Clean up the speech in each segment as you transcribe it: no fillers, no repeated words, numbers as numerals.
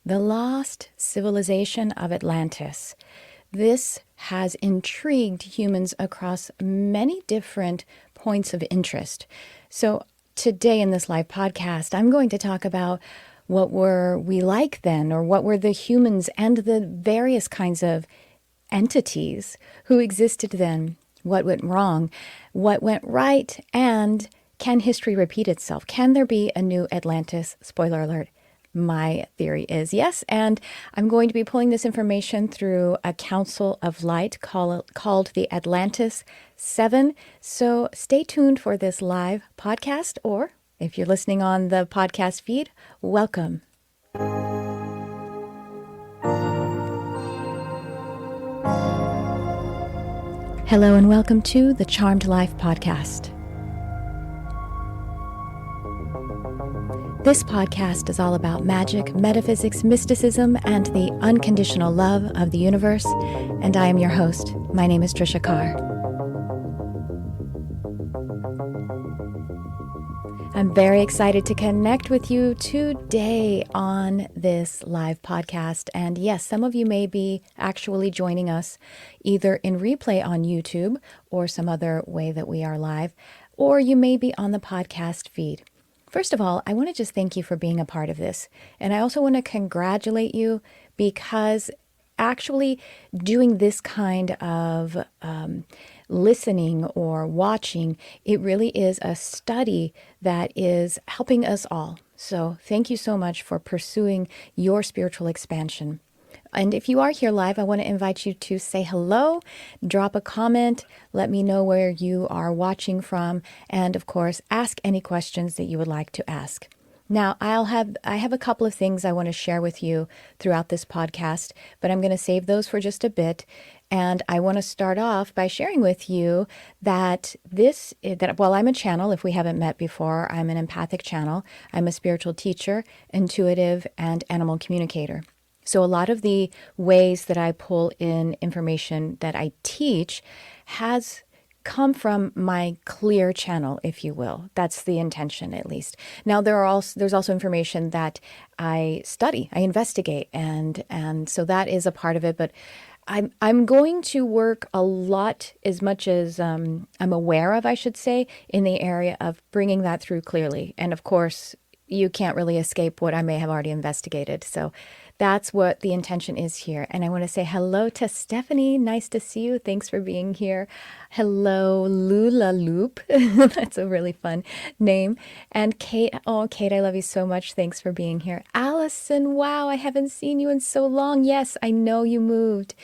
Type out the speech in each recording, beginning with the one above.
The lost civilization of Atlantis. This has intrigued humans across many different points of interest. So today in this live podcast, I'm going to talk about what were we like then, or what were the humans and the various kinds of entities who existed then, what went wrong, what went right, and can history repeat itself? Can there be a new Atlantis? Spoiler alert. My theory is yes, and I'm going to be pulling this information through a council of light called the Atlantis 7. So stay tuned for this live podcast, or if you're listening on the podcast feed, welcome. Hello and welcome to the Charmed Life podcast. This podcast is all about magic, metaphysics, mysticism, and the unconditional love of the universe, and I am your host. My name is Tricia Carr. I'm very excited to connect with you today on this live podcast. And yes, some of you may be actually joining us either in replay on YouTube or some other way that we are live, or you may be on the podcast feed. First of all, I want to just thank you for being a part of this. And I also want to congratulate you because actually doing this kind of listening or watching, it really is a study that is helping us all. So thank you so much for pursuing your spiritual expansion. And if you are here live, I want to invite you to say hello, drop a comment, let me know where you are watching from, and of course, ask any questions that you would like to ask. Now, I have a couple of things I want to share with you throughout this podcast, but I'm going to save those for just a bit. And I want to start off by sharing with you that I'm a channel. If we haven't met before, I'm an empathic channel. I'm a spiritual teacher, intuitive, and animal communicator. So a lot of the ways that I pull in information that I teach has come from my clear channel, if you will. That's the intention, at least. Now, there's also information that I study, I investigate, and so that is a part of it. But I'm going to work a lot, as much as I'm aware of, I should say, in the area of bringing that through clearly. And of course, you can't really escape what I may have already investigated. So that's what the intention is here. And I want to say hello to Stephanie. Nice to see you. Thanks for being here. Hello, Lula Loop. That's a really fun name. And Kate. Oh, Kate, I love you so much. Thanks for being here. Allison, wow, I haven't seen you in so long. Yes, I know you moved.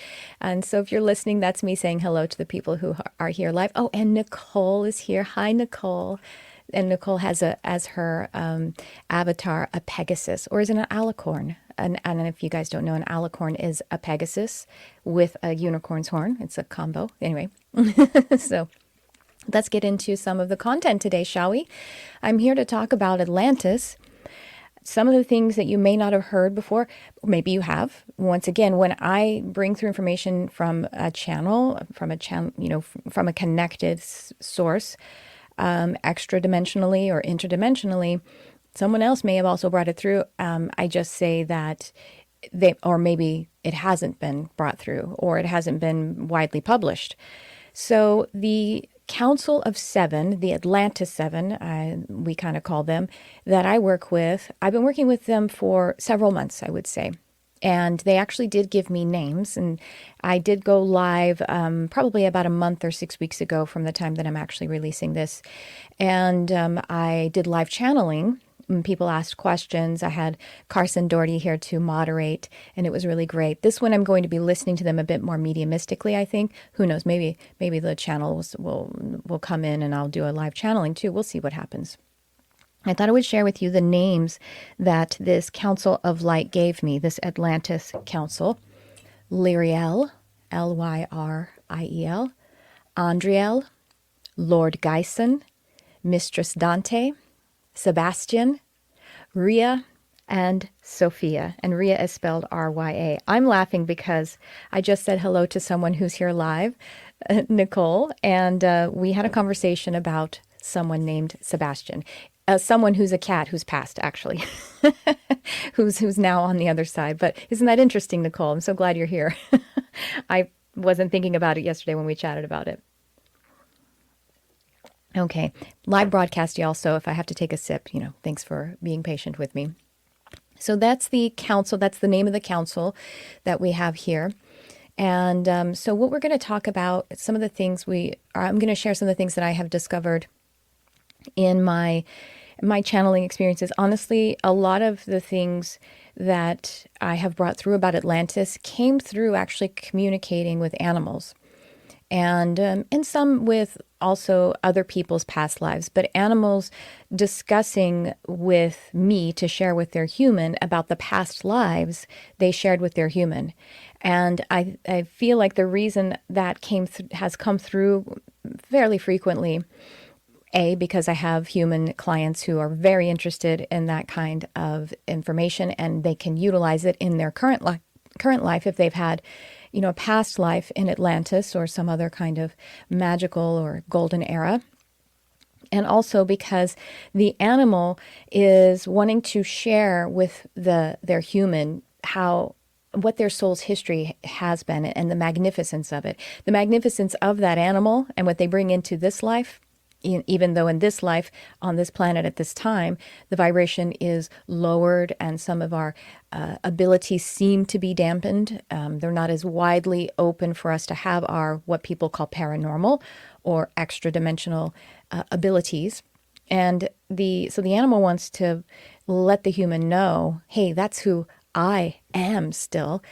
And so if you're listening, that's me saying hello to the people who are here live. Oh, and Nicole is here. Hi, Nicole. And Nicole has as her avatar a Pegasus, or is it an alicorn? And if you guys don't know, an alicorn is a Pegasus with a unicorn's horn. It's a combo. Anyway, so let's get into some of the content today, shall we? I'm here to talk about Atlantis. Some of the things that you may not have heard before, maybe you have. Once again, when I bring through information from a channel, from a connected source, extradimensionally or interdimensionally, someone else may have also brought it through. I just say that or maybe it hasn't been brought through, or it hasn't been widely published. So the Council of Seven, the Atlantis 7, we kind of call them, that I work with, I've been working with them for several months, I would say. And they actually did give me names, and I did go live probably about a month or 6 weeks ago from the time that I'm actually releasing this. And I did live channeling. People asked questions. I had Carson Doherty here to moderate, and it was really great. This one I'm going to be listening to them a bit more mediumistically, I think. Who knows? Maybe the channels will come in and I'll do a live channeling too. We'll see what happens. I thought I would share with you the names that this Council of Light gave me, this Atlantis Council. Lyriel, Lyriel, Andriel, Lord Geisen, Mistress Dante, Sebastian, Rhea, and Sophia. And Rhea is spelled Rya. I'm laughing because I just said hello to someone who's here live, Nicole, and we had a conversation about someone named Sebastian. someone who's a cat who's passed, actually, who's now on the other side. But isn't that interesting, Nicole? I'm so glad you're here. I wasn't thinking about it yesterday when we chatted about it. Okay, live broadcast, y'all. So if I have to take a sip, thanks for being patient with me. So that's the council. That's the name of the council that we have here. And so what we're going to talk about, some of the things I'm going to share some of the things that I have discovered in my channeling experiences. Honestly, a lot of the things that I have brought through about Atlantis came through actually communicating with animals. And some with also other people's past lives, but animals discussing with me to share with their human about the past lives they shared with their human. And I feel like the reason that has come through fairly frequently, because I have human clients who are very interested in that kind of information, and they can utilize it in their current life if they've had a past life in Atlantis or some other kind of magical or golden era. And also because the animal is wanting to share with their human what their soul's history has been and the magnificence of it. The magnificence of that animal and what they bring into this life, even though in this life, on this planet at this time, the vibration is lowered and some of our abilities seem to be dampened. They're not as widely open for us to have our what people call paranormal or extradimensional abilities. And so the animal wants to let the human know, hey, that's who I am still,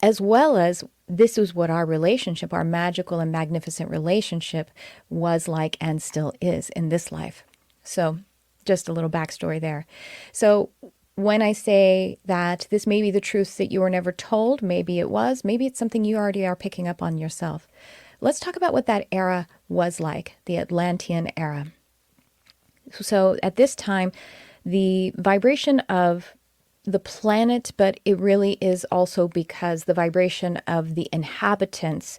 as well as this is what our relationship, our magical and magnificent relationship was like and still is in this life. So just a little backstory there. So when I say that this may be the truth that you were never told, maybe it was, maybe it's something you already are picking up on yourself. Let's talk about what that era was like, the Atlantean Era. So at this time, the vibration of the planet, but it really is also because the vibration of the inhabitants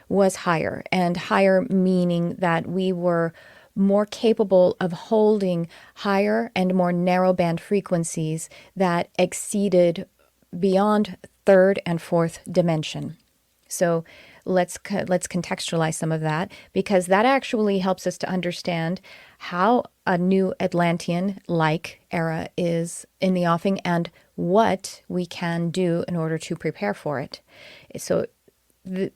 was higher, and higher meaning that we were more capable of holding higher and more narrow band frequencies that exceeded beyond third and fourth dimension. So let's contextualize some of that, because that actually helps us to understand how a new Atlantean-like era is in the offing and what we can do in order to prepare for it. So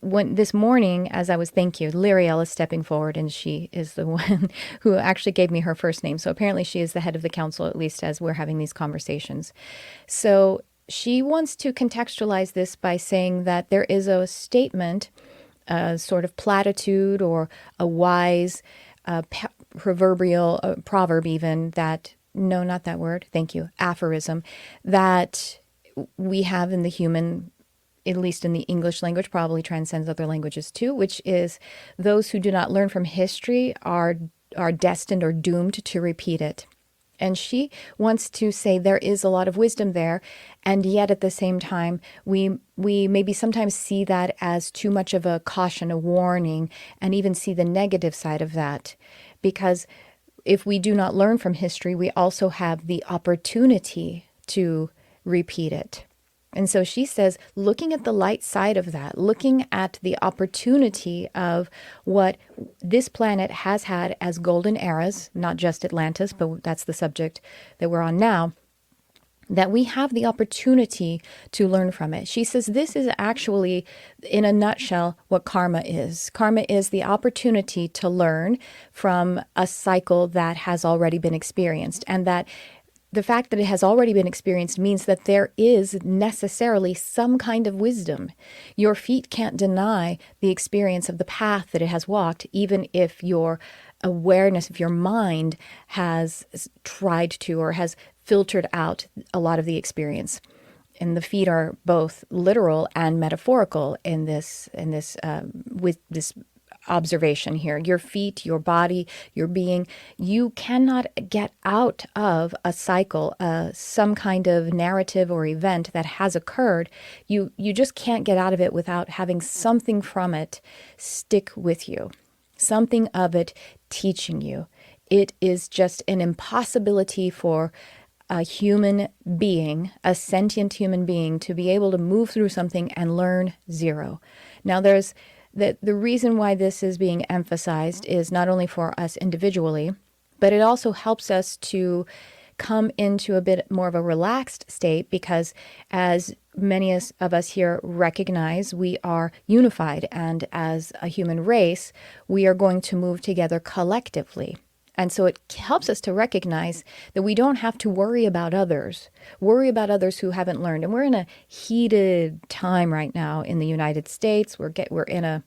when this morning, as I was, thank you, Lyriel is stepping forward, and she is the one who actually gave me her first name. So apparently she is the head of the council, at least as we're having these conversations. So she wants to contextualize this by saying that there is a statement, a sort of platitude or a wise proverbial proverb even, that, no, not that word, thank you, aphorism, that we have in the human, at least in the English language, probably transcends other languages too, which is those who do not learn from history are destined or doomed to repeat it. And she wants to say there is a lot of wisdom there, and yet at the same time, we maybe sometimes see that as too much of a caution, a warning, and even see the negative side of that. Because if we do not learn from history, we also have the opportunity to repeat it. And so she says, looking at the light side of that, looking at the opportunity of what this planet has had as golden eras, not just Atlantis, but that's the subject that we're on now, that we have the opportunity to learn from it. She says this is actually, in a nutshell, what karma is. Karma is the opportunity to learn from a cycle that has already been experienced, and that the fact that it has already been experienced means that there is necessarily some kind of wisdom. Your feet can't deny the experience of the path that it has walked, even if your awareness, if your mind has tried to or has filtered out a lot of the experience. And the feet are both literal and metaphorical in this with this observation here. Your feet, your body, your being, you cannot get out of a cycle, some kind of narrative or event that has occurred. You just can't get out of it without having something from it stick with you, something of it teaching you. it is just an impossibility for a human being, a sentient human being, to be able to move through something and learn zero. Now, there's the reason why this is being emphasized is not only for us individually, but it also helps us to come into a bit more of a relaxed state, because as many of us here recognize, we are unified, and as a human race, we are going to move together collectively. And so it helps us to recognize that we don't have to worry about others who haven't learned. And we're in a heated time right now in the United States. We're in a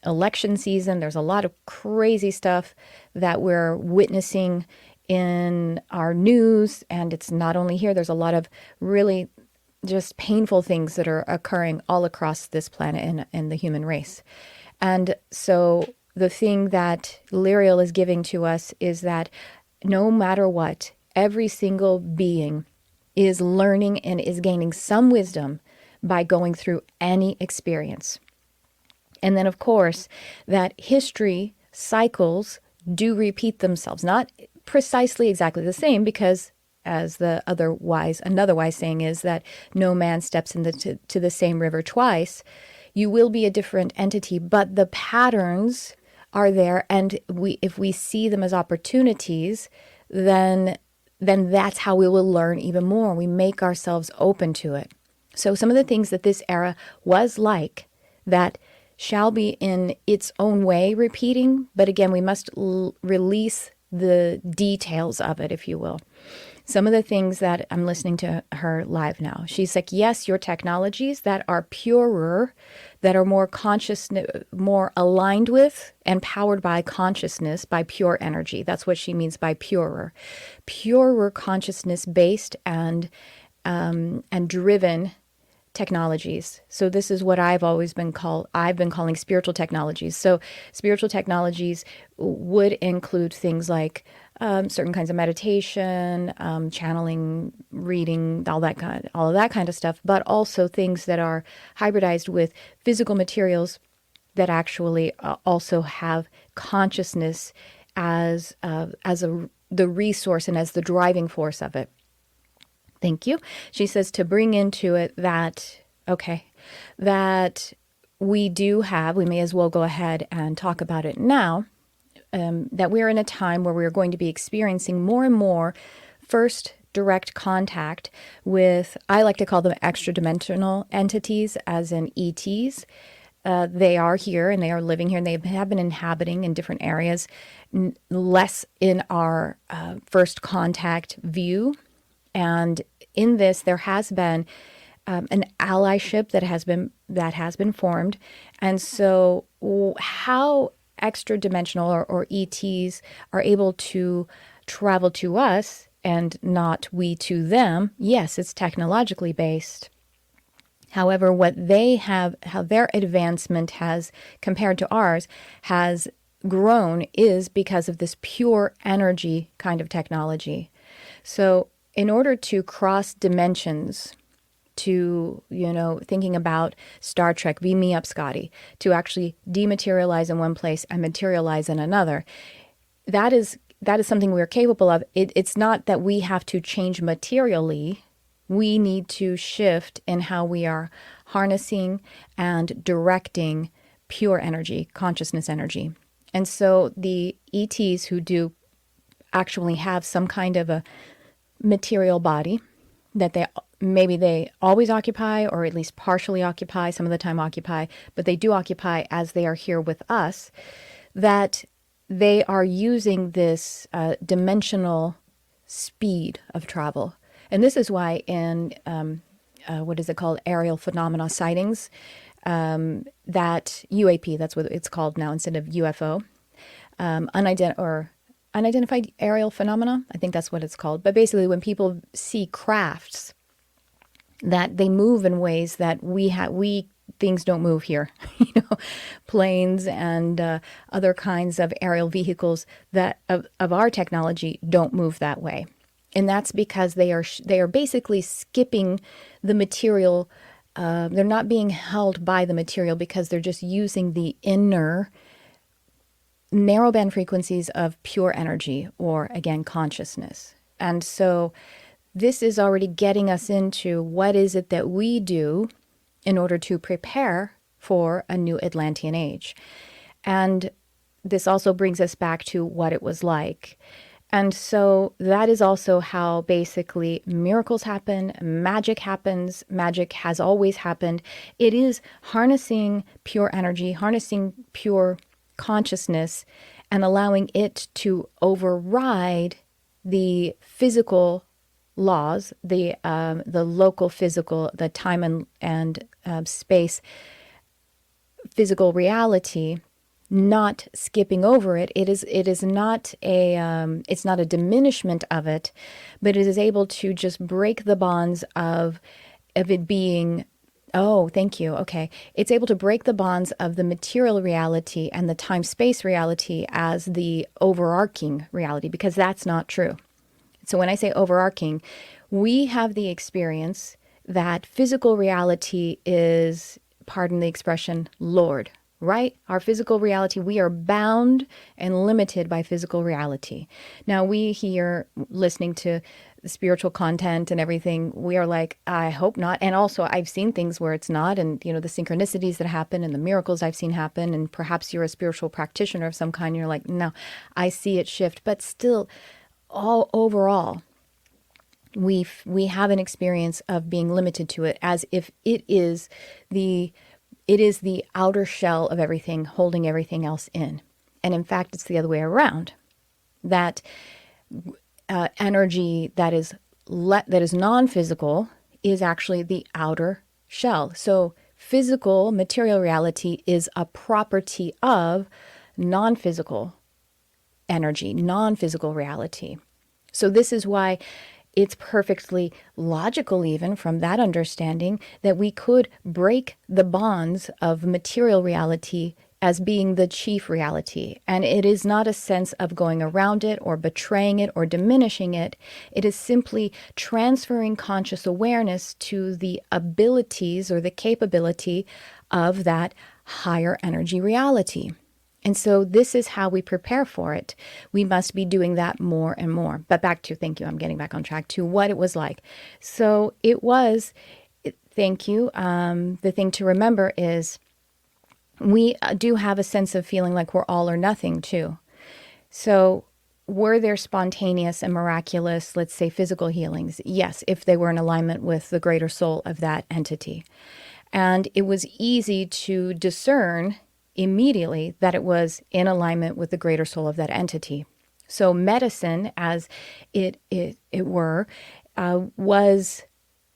election season. There's a lot of crazy stuff that we're witnessing in our news. And it's not only here. There's a lot of really just painful things that are occurring all across this planet and the human race. And so the thing that Lyriel is giving to us is that no matter what, every single being is learning and is gaining some wisdom by going through any experience. And then, of course, that history cycles do repeat themselves, not precisely exactly the same, because as another wise saying is that no man steps to the same river twice. You will be a different entity, but the patterns are there, and if we see them as opportunities, then that's how we will learn even more. We make ourselves open to it. So some of the things that this era was like that shall be in its own way repeating, but again, we must release the details of it, if you will. Some of the things that I'm listening to her live now, she's like, yes, your technologies that are purer, that are more conscious, more aligned with and powered by consciousness, by pure energy. That's what she means by purer consciousness based and driven technologies. So this is what I've been calling spiritual technologies. So spiritual technologies would include things like certain kinds of meditation, channeling, reading, all of that kind of stuff, but also things that are hybridized with physical materials that actually also have consciousness as the resource and as the driving force of it. Thank you. She says to bring into it that we may as well go ahead and talk about it now, that we're in a time where we're going to be experiencing more and more first direct contact with, I like to call them extradimensional entities, as in ETs. They are here and they are living here, and they have been inhabiting in different areas, less in our first contact view. And in this, there has been an allyship that has been formed. And so how extra-dimensional or ETs are able to travel to us and not we to them, yes, it's technologically based. However, what they have, how their advancement has, compared to ours, has grown is because of this pure energy kind of technology. So in order to cross dimensions, to, thinking about Star Trek, beam me up, Scotty, to actually dematerialize in one place and materialize in another, that is something we're capable of. It's not that we have to change materially. We need to shift in how we are harnessing and directing pure energy, consciousness energy. And so the ETs who do actually have some kind of a material body that they always occupy, or at least partially occupy, some of the time occupy, but they do occupy as they are here with us, that they are using this dimensional speed of travel. And this is why in, what is it called, aerial phenomena sightings, that UAP, that's what it's called now instead of UFO, unidentified aerial phenomena, I think that's what it's called. But basically when people see crafts, that they move in ways that things don't move here, planes and other kinds of aerial vehicles that of our technology don't move that way. And that's because they are basically skipping the material. They're not being held by the material because they're just using the inner narrowband frequencies of pure energy, or again, consciousness. And so this is already getting us into what is it that we do in order to prepare for a new Atlantean age. And this also brings us back to what it was like. And so that is also how basically miracles happen, magic happens, magic has always happened. It is harnessing pure energy, harnessing pure consciousness, and allowing it to override the physical laws, the local physical, the time and space, physical reality, not skipping over it. It is not a it's not a diminishment of it, but it is able to just break the bonds of it being. Oh, thank you. Okay. It's able to break the bonds of the material reality and the time-space reality as the overarching reality, because that's not true. So when I say overarching, we have the experience that physical reality is, pardon the expression, Lord, right? Our physical reality, we are bound and limited by physical reality. Now, we here listening to the spiritual content and everything, we are like, I hope not. And also, I've seen things where it's not, and the synchronicities that happen and the miracles I've seen happen, and perhaps you're a spiritual practitioner of some kind, and you're like, no, I see it shift. But still, all overall, we have an experience of being limited to it, as if it is the outer shell of everything, holding everything else in. And in fact, it's the other way around. That energy that is non-physical is actually the outer shell. So physical, material reality is a property of non-physical energy, non-physical reality. So this is why it's perfectly logical, even from that understanding, that we could break the bonds of material reality as being the chief reality. And it is not a sense of going around it or betraying it or diminishing it. It is simply transferring conscious awareness to the abilities or the capability of that higher energy reality. And so this is how we prepare for it. We must be doing that more and more. But back to, thank you, I'm getting back on track to what it was like. So it was, thank you, the thing to remember is we do have a sense of feeling like we're all or nothing too. So were there spontaneous and miraculous, let's say physical healings? Yes, if they were in alignment with the greater soul of that entity. And it was easy to discern immediately that it was in alignment with the greater soul of that entity. So medicine, as it were, was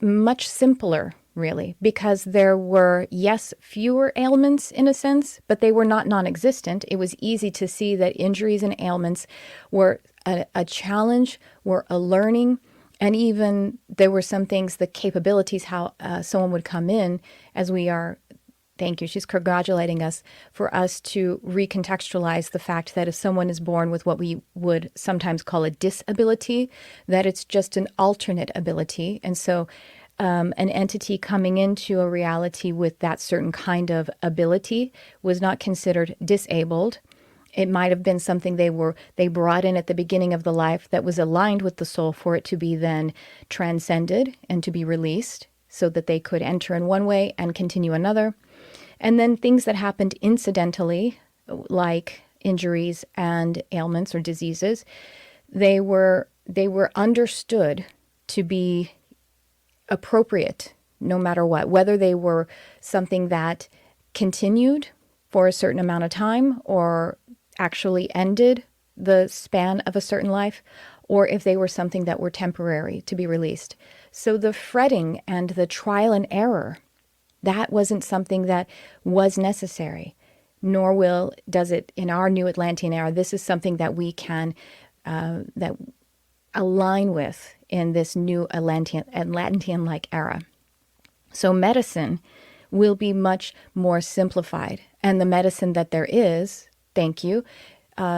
much simpler, really, because there were, yes, fewer ailments in a sense, but they were not non-existent. It was easy to see that injuries and ailments were a challenge, were a learning, and even there were some things, the capabilities, how someone would come in as we are. Thank you. She's congratulating us for us to recontextualize the fact that if someone is born with what we would sometimes call a disability, that it's just an alternate ability. And so an entity coming into a reality with that certain kind of ability was not considered disabled. It might have been something they brought in at the beginning of the life that was aligned with the soul for it to be then transcended and to be released so that they could enter in one way and continue another. And then things that happened incidentally, like injuries and ailments or diseases, they were understood to be appropriate no matter what, whether they were something that continued for a certain amount of time or actually ended the span of a certain life, or if they were something that were temporary to be released. So the fretting and the trial and error, that wasn't something that was necessary, nor does it in our new Atlantean era. This is something that we can that align with in this new Atlantean-like era. So medicine will be much more simplified. And the medicine that there is, thank you,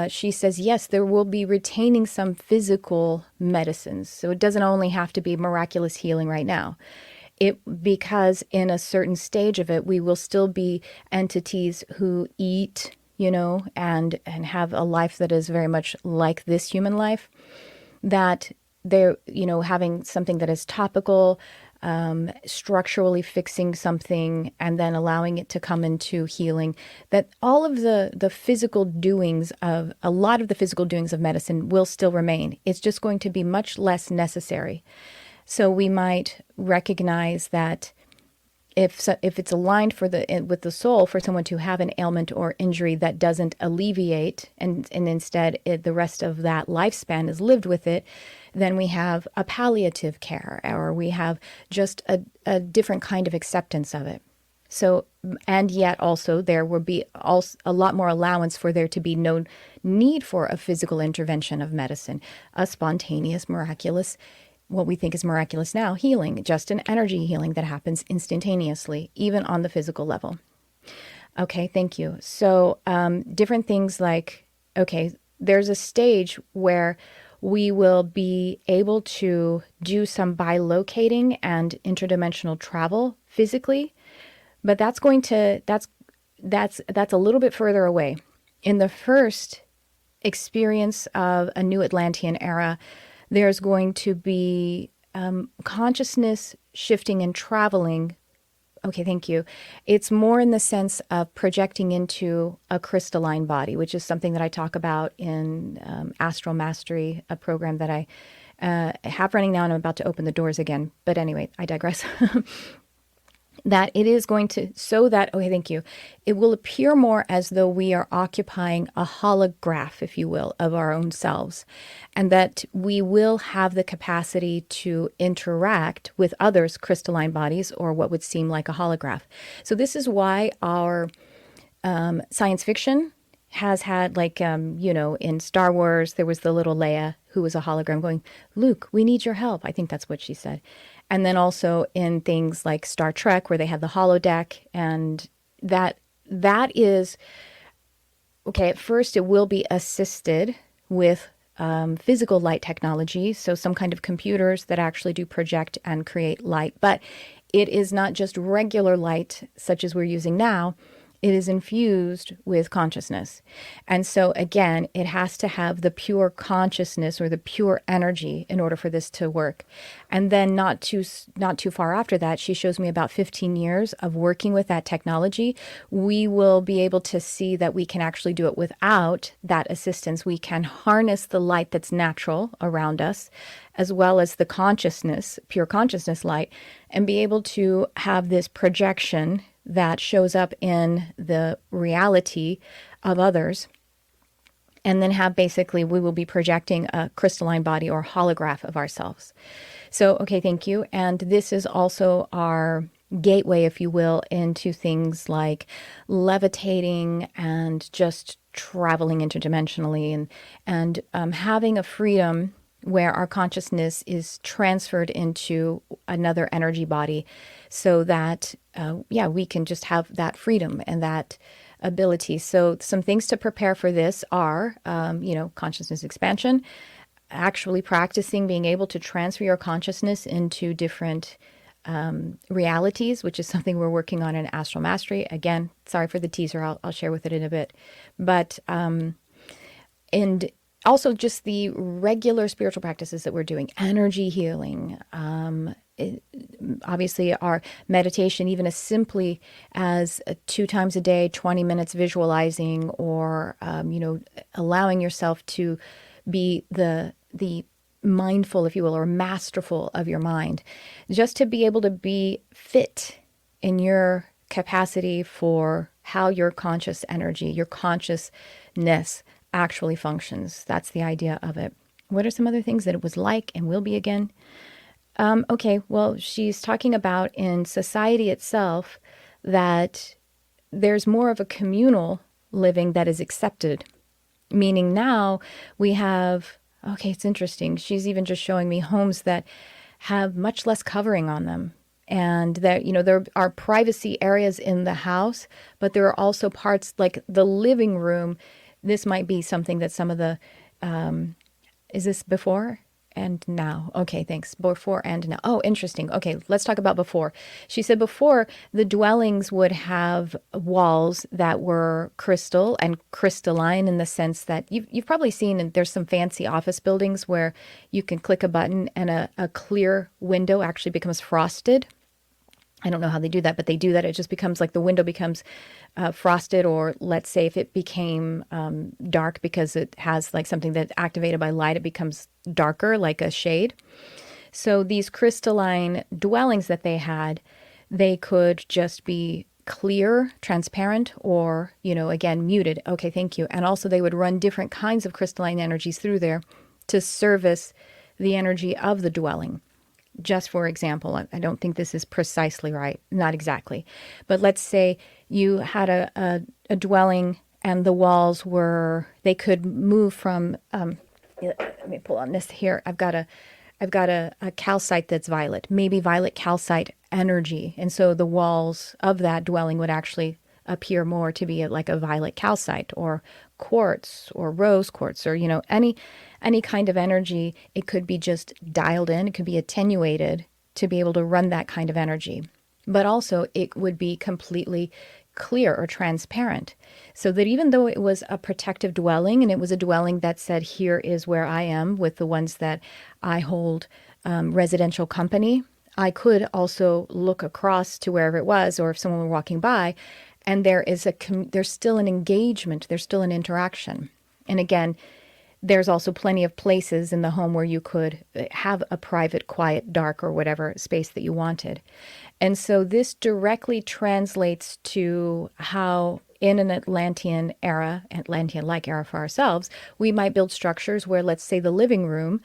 she says, yes, there will be retaining some physical medicines. So it doesn't only have to be miraculous healing right now. Because in a certain stage of it, we will still be entities who eat and have a life that is very much like this human life, that they're, having something that is topical, structurally fixing something, and then allowing it to come into healing, that all of the physical doings of, a lot of the physical doings of medicine will still remain. It's just going to be much less necessary. So we might recognize that if it's aligned with the soul for someone to have an ailment or injury that doesn't alleviate, and instead the rest of that lifespan is lived with it, then we have a palliative care, or we have just a different kind of acceptance of it. So, and yet also there will be also a lot more allowance for there to be no need for a physical intervention of medicine, a spontaneous, miraculous, what we think is miraculous now, healing, just an energy healing that happens instantaneously, even on the physical level. Okay, thank you. So different things like, okay, there's a stage where we will be able to do some bilocating and interdimensional travel physically, but that's a little bit further away. In the first experience of a new Atlantean era, there's going to be consciousness shifting and traveling. Okay, thank you. It's more in the sense of projecting into a crystalline body, which is something that I talk about in Astral Mastery, a program that I have running now, and I'm about to open the doors again. But anyway, I digress. That it is going to, so that, okay, thank you, it will appear more as though we are occupying a holograph, if you will, of our own selves, and that we will have the capacity to interact with others' crystalline bodies, or what would seem like a holograph. So this is why our science fiction has had, like, in Star Wars, there was the little Leia who was a hologram going, "Luke, we need your help." I think that's what she said. And then also in things like Star Trek, where they have the holodeck, and that is, okay, at first it will be assisted with physical light technology, so some kind of computers that actually do project and create light. But it is not just regular light, such as we're using now. It is infused with consciousness. And so again, it has to have the pure consciousness or the pure energy in order for this to work. And then not too far after that, she shows me about 15 years of working with that technology. We will be able to see that we can actually do it without that assistance. We can harness the light that's natural around us, as well as the consciousness, pure consciousness light, and be able to have this projection that shows up in the reality of others. And then have, basically, we will be projecting a crystalline body or holograph of ourselves. So, okay, thank you. And this is also our gateway, if you will, into things like levitating and just traveling interdimensionally, and having a freedom where our consciousness is transferred into another energy body, so that, we can just have that freedom and that ability. So some things to prepare for this are, consciousness expansion, actually practicing being able to transfer your consciousness into different realities, which is something we're working on in Astral Mastery. Again, sorry for the teaser. I'll share with it in a bit. But, and also just the regular spiritual practices that we're doing, energy healing, obviously our meditation, even as simply as 2 times a day, 20 minutes visualizing, or, allowing yourself to be the mindful, if you will, or masterful of your mind, just to be able to be fit in your capacity for how your conscious energy, your consciousness actually functions. That's the idea of it. What are some other things that it was like and will be again? Okay, well, she's talking about in society itself that there's more of a communal living that is accepted, meaning now we have, okay, it's interesting. She's even just showing me homes that have much less covering on them. And that, there are privacy areas in the house, but there are also parts like the living room. This might be something that some of the, is this before? and now. Okay, thanks. Before and now. Oh, interesting. Okay, let's talk about before. She said before the dwellings would have walls that were crystal and crystalline in the sense that you've probably seen, and there's some fancy office buildings where you can click a button and a clear window actually becomes frosted. I don't know how they do that, but they do that. It just becomes like the window becomes frosted, or let's say if it became dark because it has like something that's activated by light, it becomes darker, like a shade. So these crystalline dwellings that they had, they could just be clear, transparent, or, again, muted. Okay, thank you. And also they would run different kinds of crystalline energies through there to service the energy of the dwelling. Just for example, I don't think this is precisely right, not exactly, but let's say you had a dwelling and the walls they could move from, let me pull on this here. I've got a calcite that's violet, maybe violet calcite energy. And so the walls of that dwelling would actually appear more to be like a violet calcite or quartz or rose quartz, or, any kind of energy. It could be just dialed in. It could be attenuated to be able to run that kind of energy. But also it would be completely clear or transparent, so that even though it was a protective dwelling and it was a dwelling that said, here is where I am with the ones that I hold residential company, I could also look across to wherever it was, or if someone were walking by, and there's still an engagement, there's still an interaction. And again, there's also plenty of places in the home where you could have a private, quiet, dark, or whatever space that you wanted. And so this directly translates to how in an Atlantean Atlantean-like era for ourselves, we might build structures where, let's say, the living room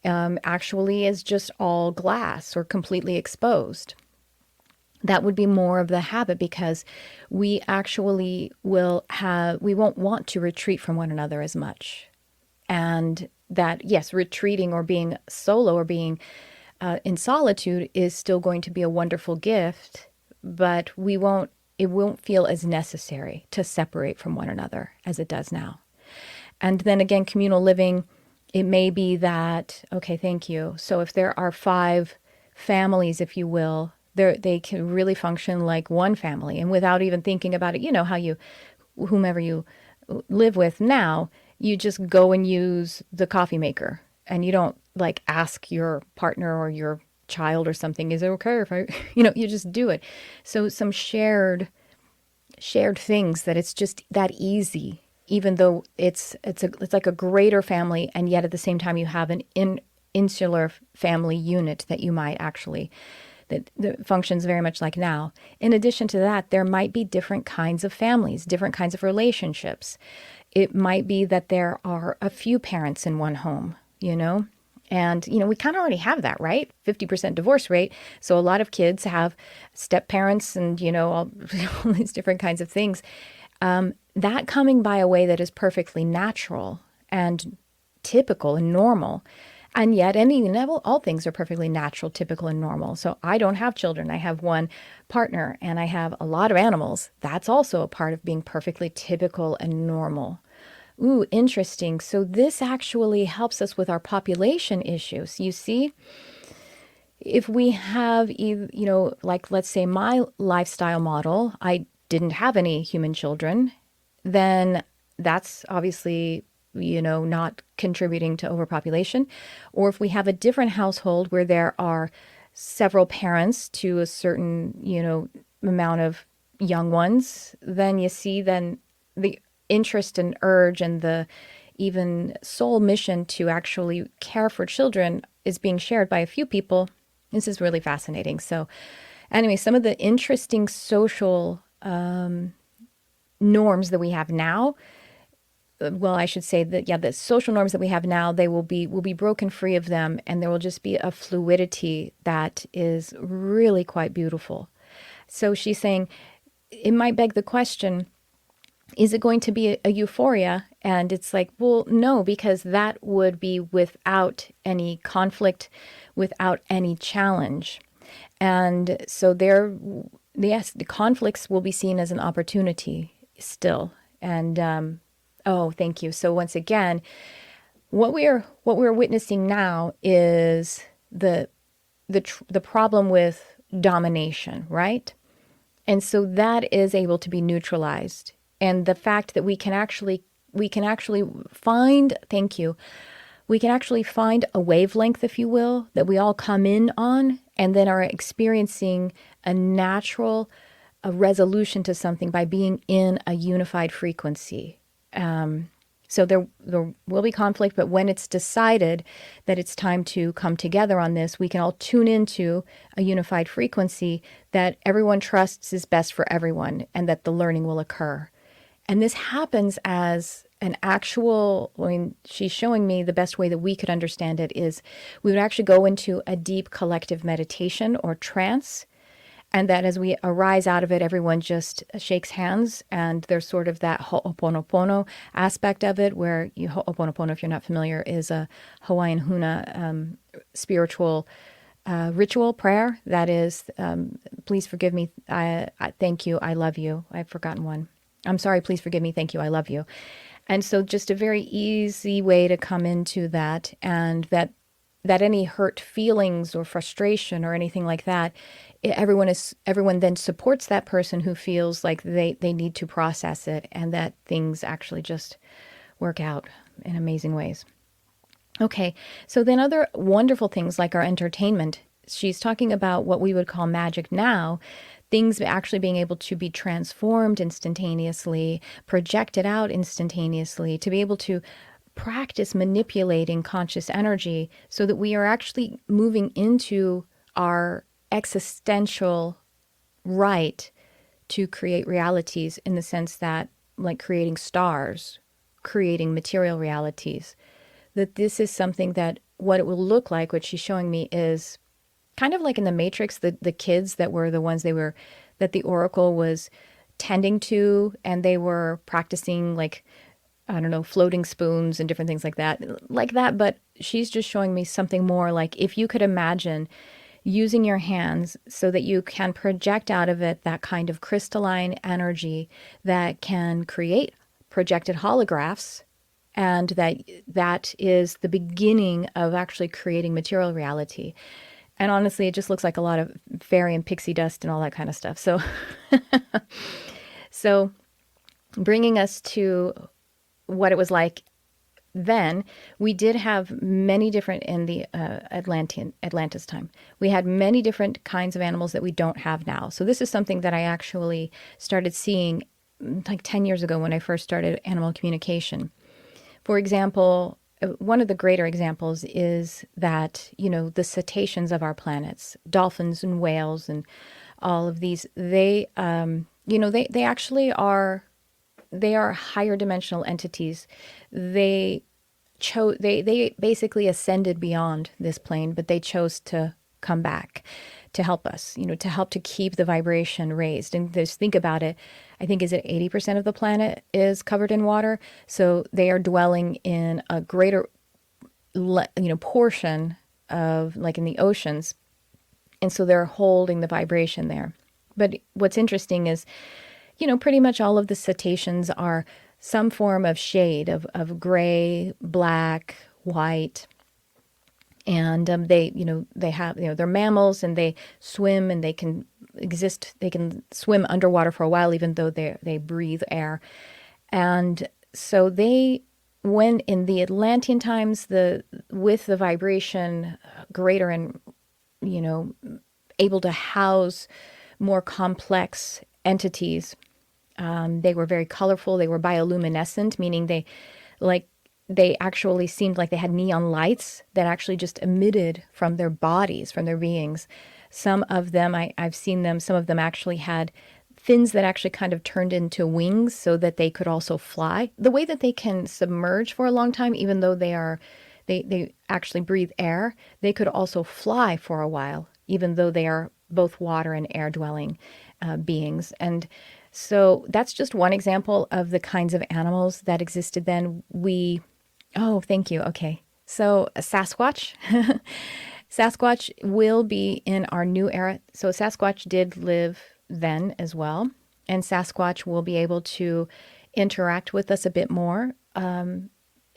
actually is just all glass or completely exposed. That would be more of the habit, because we actually we won't want to retreat from one another as much. And that, yes, retreating or being solo or being in solitude is still going to be a wonderful gift, but it won't feel as necessary to separate from one another as it does now. And then again, communal living, it may be that, okay, thank you. So if there are 5 families, if you will, they can really function like one family, and without even thinking about it, how whomever you live with now, you just go and use the coffee maker, and you don't like ask your partner or your child or something, is it okay if I, you just do it. So some shared things that it's just that easy, even though it's like a greater family, and yet at the same time you have an insular family unit that you might actually that functions very much like now. In addition to that, there might be different kinds of families, different kinds of relationships. It might be that there are a few parents in one home, and, we kind of already have that, right? 50% divorce rate. So a lot of kids have step parents and, all these different kinds of things. That coming by a way that is perfectly natural and typical and normal. And yet all things are perfectly natural, typical, and normal. So I don't have children. I have one partner, and I have a lot of animals. That's also a part of being perfectly typical and normal. Ooh, interesting. So this actually helps us with our population issues. You see, if we have, like, let's say my lifestyle model, I didn't have any human children, then that's obviously, not contributing to overpopulation. Or if we have a different household where there are several parents to a certain, amount of young ones, then you see, then the interest and urge and the even soul mission to actually care for children is being shared by a few people. This is really fascinating. So anyway, some of the interesting social norms that we have now, well, I should say that, the social norms that we have now, they will be broken free of them, and there will just be a fluidity that is really quite beautiful. So she's saying it might beg the question, is it going to be a euphoria? And it's like, well, no, because that would be without any conflict, without any challenge. And so yes, the conflicts will be seen as an opportunity still. And, oh, thank you. So once again, what we're witnessing now is the problem with domination, right? And so that is able to be neutralized. And the fact that we can actually find, thank you, we can actually find a wavelength, if you will, that we all come in on and then are experiencing a natural a resolution to something by being in a unified frequency. So there will be conflict, but when it's decided that it's time to come together on this, we can all tune into a unified frequency that everyone trusts is best for everyone and that the learning will occur. And this happens as an actual, I mean, she's showing me the best way that we could understand it is we would actually go into a deep collective meditation or trance. And that as we arise out of it, everyone just shakes hands. And there's sort of that ho'oponopono aspect of it, where ho'oponopono, if you're not familiar, is a Hawaiian huna spiritual ritual prayer. That is, please forgive me, I thank you, I love you. I've forgotten one. I'm sorry, please forgive me, thank you, I love you. And so just a very easy way to come into that, and that any hurt feelings or frustration or anything like that, everyone then supports that person who feels like they need to process it, and that things actually just work out in amazing ways. Okay, so then other wonderful things like our entertainment. She's talking about what we would call magic now, things actually being able to be transformed instantaneously, projected out instantaneously, to be able to practice manipulating conscious energy so that we are actually moving into our existential right to create realities, in the sense that, like creating stars, creating material realities, that this is something that what it will look like, what she's showing me, is kind of like in the Matrix, the kids that were the ones that the Oracle was tending to, and they were practicing, like, I don't know, floating spoons and different things like that. But she's just showing me something more like, if you could imagine using your hands so that you can project out of it that kind of crystalline energy that can create projected holographs, and that is the beginning of actually creating material reality. And honestly, it just looks like a lot of fairy and pixie dust and all that kind of stuff. So, so bringing us to what it was like then, we did have many different, in the Atlantis time, we had many different kinds of animals that we don't have now. So this is something that I actually started seeing like 10 years ago when I first started animal communication. For example, one of the greater examples is that, the cetaceans of our planets, dolphins and whales and all of these, they actually are, they are higher dimensional entities. They basically ascended beyond this plane, but they chose to come back to help us, to help to keep the vibration raised. And just think about it. I think, is it 80% of the planet is covered in water? So they are dwelling in a greater, portion of, like, in the oceans. And so they're holding the vibration there. But what's interesting is, pretty much all of the cetaceans are some form of shade of gray, black, white. And they have, they're mammals, and they swim, and they can swim underwater for a while, even though they breathe air. And so when in the Atlantean times, with the vibration greater and, able to house more complex entities, they were very colorful. They were bioluminescent, meaning they actually seemed like they had neon lights that actually just emitted from their bodies, from their beings. Some of them, I've seen them, some of them actually had fins that actually kind of turned into wings so that they could also fly. The way that they can submerge for a long time, even though they actually breathe air, they could also fly for a while, even though they are both water and air dwelling beings. And so that's just one example of the kinds of animals that existed then. Oh, thank you. Okay. So Sasquatch, Sasquatch will be in our new era. So Sasquatch did live then as well. And Sasquatch will be able to interact with us a bit more.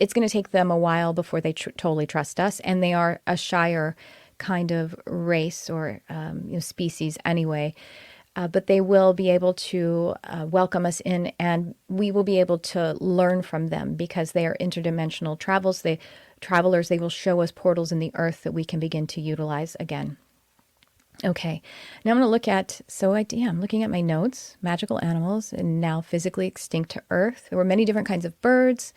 it's going to take them a while before they totally trust us. And they are a shyer kind of race or species anyway. But they will be able to welcome us in, and we will be able to learn from them because they are interdimensional travelers. They will show us portals in the earth that we can begin to utilize again. Okay, now I'm going to look at, I'm looking at my notes, magical animals and now physically extinct to earth. There were many different kinds of birds.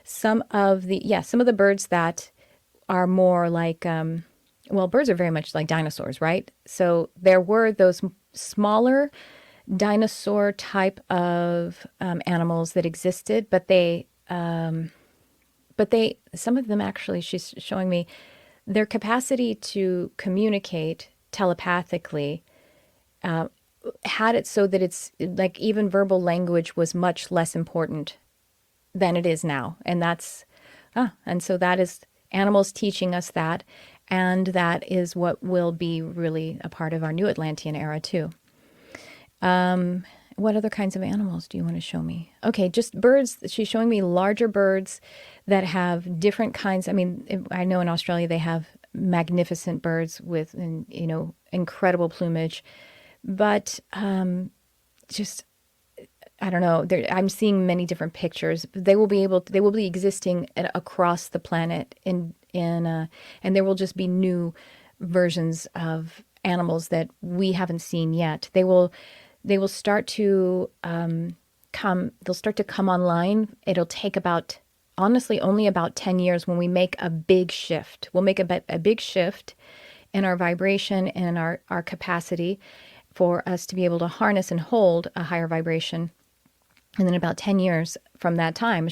Some of the birds that are more like, birds are very much like dinosaurs, right? So there were those smaller dinosaur type of animals that existed, but some of them actually, she's showing me their capacity to communicate telepathically had it so that it's like even verbal language was much less important than it is now. And so that is animals teaching us that. And that is what will be really a part of our new Atlantean era too. What other kinds of animals do you want to show me? Okay, just birds. She's showing me larger birds that have different kinds. I mean, I know in Australia they have magnificent birds with, incredible plumage, but just I don't know. I'm seeing many different pictures. They will be existing across the planet and there will just be new versions of animals that we haven't seen yet. They will start to come. They'll start to come online. It'll take honestly only about 10 years when we make a big shift. We'll make a big shift in our vibration and our capacity for us to be able to harness and hold a higher vibration. And then about 10 years from that time,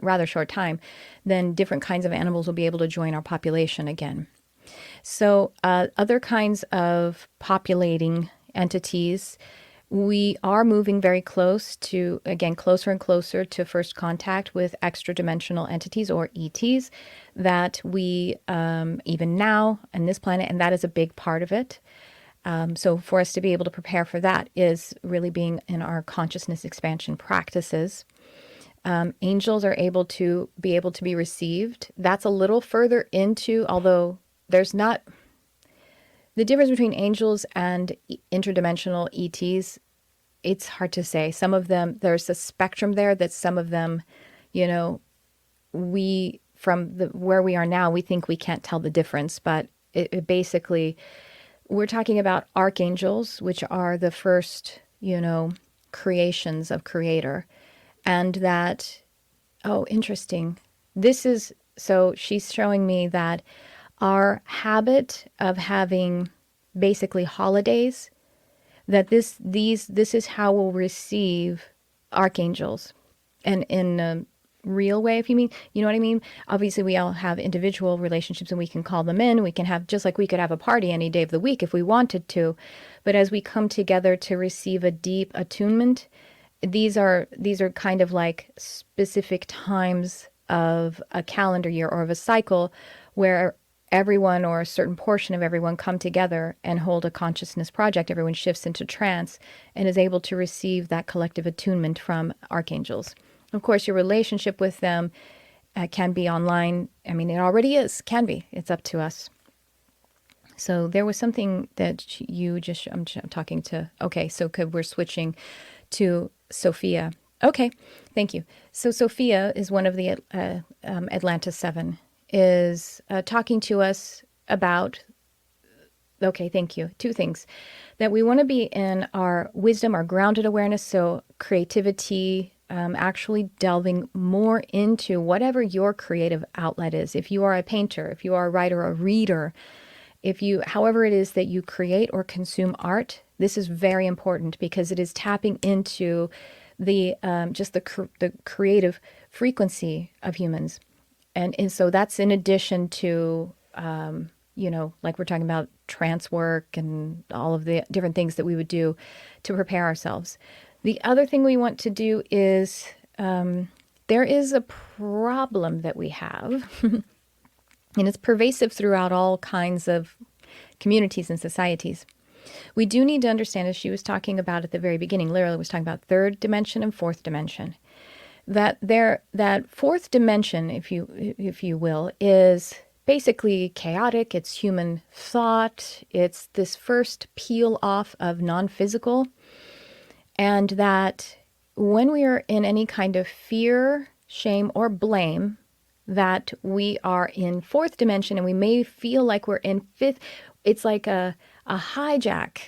rather short time, then different kinds of animals will be able to join our population again. So other kinds of populating entities, we are moving very closer and closer to first contact with extradimensional entities or ETs that we, even now on this planet, and that is a big part of it. So for us to be able to prepare for that is really being in our consciousness expansion practices. Angels are able to be received. That's a little further into, although there's not the difference between angels and interdimensional ETs. It's hard to say. Some of them, there's a spectrum there that some of them, where we are now, we think we can't tell the difference, but it basically, we're talking about archangels, which are the first, creations of Creator. And that, interesting. So she's showing me that our habit of having basically holidays, that this is how we'll receive archangels. And in a real way, if you mean, you know what I mean? Obviously, we all have individual relationships and we can call them in. We can have, just like we could have a party any day of the week if we wanted to. But as we come together to receive a deep attunement, these are kind of like specific times of a calendar year or of a cycle where everyone or a certain portion of everyone come together and hold a consciousness project. Everyone shifts into trance and is able to receive that collective attunement from archangels. Of course, your relationship with them can be online. I mean, it already is, can be. It's up to us. So there was something that I'm talking to. Okay, so we're switching to Sophia. Okay, thank you. So Sophia is one of the Atlantis 7, is talking to us about, okay, thank you, 2 things. That we want to be in our wisdom, our grounded awareness, so creativity, actually delving more into whatever your creative outlet is. If you are a painter, if you are a writer, a reader, however it is that you create or consume art, this is very important because it is tapping into the creative frequency of humans. And so that's in addition to, like we're talking about trance work and all of the different things that we would do to prepare ourselves. The other thing we want to do is, there is a problem that we have, and it's pervasive throughout all kinds of communities and societies. We do need to understand, as she was talking about at the very beginning, Lyra was talking about 3rd dimension and 4th dimension. that fourth dimension, if you will, is basically chaotic. It's human thought. It's this first peel off of non-physical, and that when we are in any kind of fear, shame, or blame, that we are in fourth dimension, and we may feel like we're in fifth. It's like a hijack.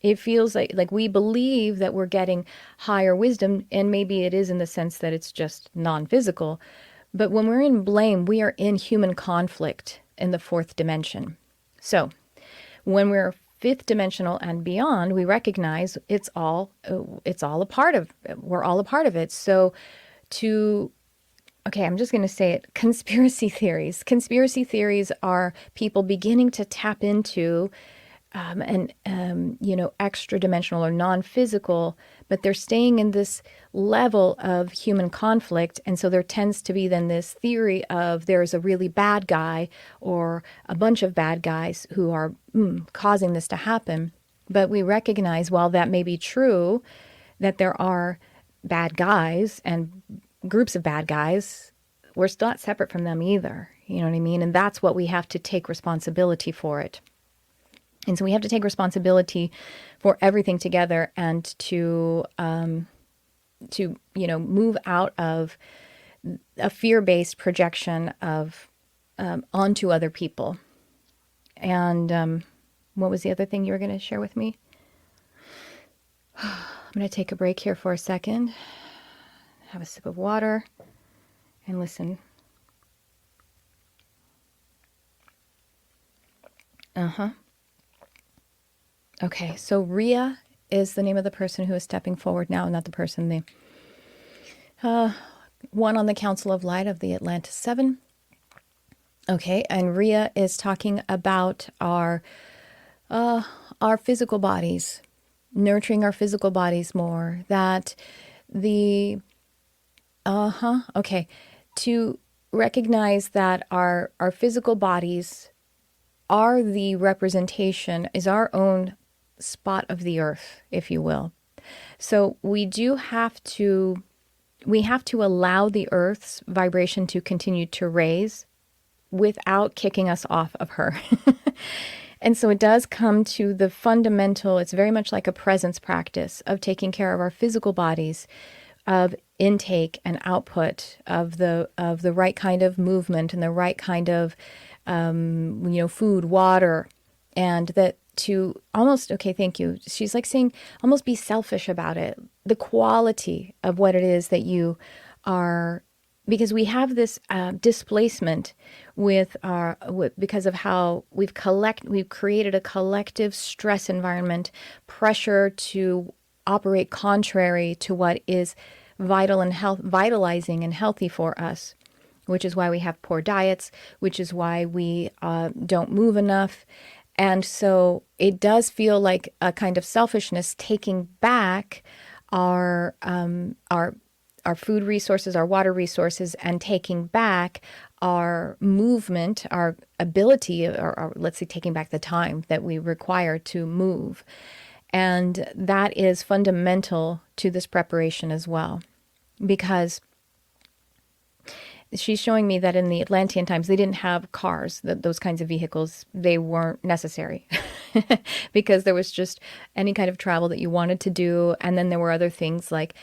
It feels like we believe that we're getting higher wisdom, and maybe it is in the sense that it's just non-physical. But when we're in blame, we are in human conflict in the fourth dimension. So when we're fifth dimensional and beyond, we recognize it's all a part of, we're all a part of it. So okay, I'm just going to say it, conspiracy theories. Conspiracy theories are people beginning to tap into extra dimensional or non-physical, but they're staying in this level of human conflict. And so there tends to be then this theory of there's a really bad guy or a bunch of bad guys who are causing this to happen. But we recognize, while that may be true, that there are bad guys and groups of bad guys, we're still not separate from them either. You know what I mean? And that's what we have to take responsibility for it. And so we have to take responsibility for everything together, and to move out of a fear-based projection of onto other people. And what was the other thing you were going to share with me? I'm going to take a break here for a second, have a sip of water, and listen. Okay, so Rhea is the name of the person who is stepping forward now, not the person, the one on the Council of Light of the Atlantis 7. Okay, and Rhea is talking about our physical bodies, nurturing our physical bodies more, that to recognize that our physical bodies are the representation, is our own spot of the earth, if you will. So we have to allow the earth's vibration to continue to raise without kicking us off of her. And so it does come to the fundamental, it's very much like a presence practice of taking care of our physical bodies, of intake and output of the right kind of movement and the right kind of food, water, and that to almost, okay, thank you. She's like saying, almost be selfish about it. The quality of what it is that you are, because we have this displacement because of how we've created a collective stress environment, pressure to operate contrary to what is vital and vitalizing and healthy for us, which is why we have poor diets, which is why we don't move enough. And so it does feel like a kind of selfishness, taking back our food resources, our water resources, and taking back our movement, our ability, or let's say taking back the time that we require to move. And that is fundamental to this preparation as well, because she's showing me that in the Atlantean times, they didn't have cars, those kinds of vehicles. They weren't necessary because there was just any kind of travel that you wanted to do. And then there were other things like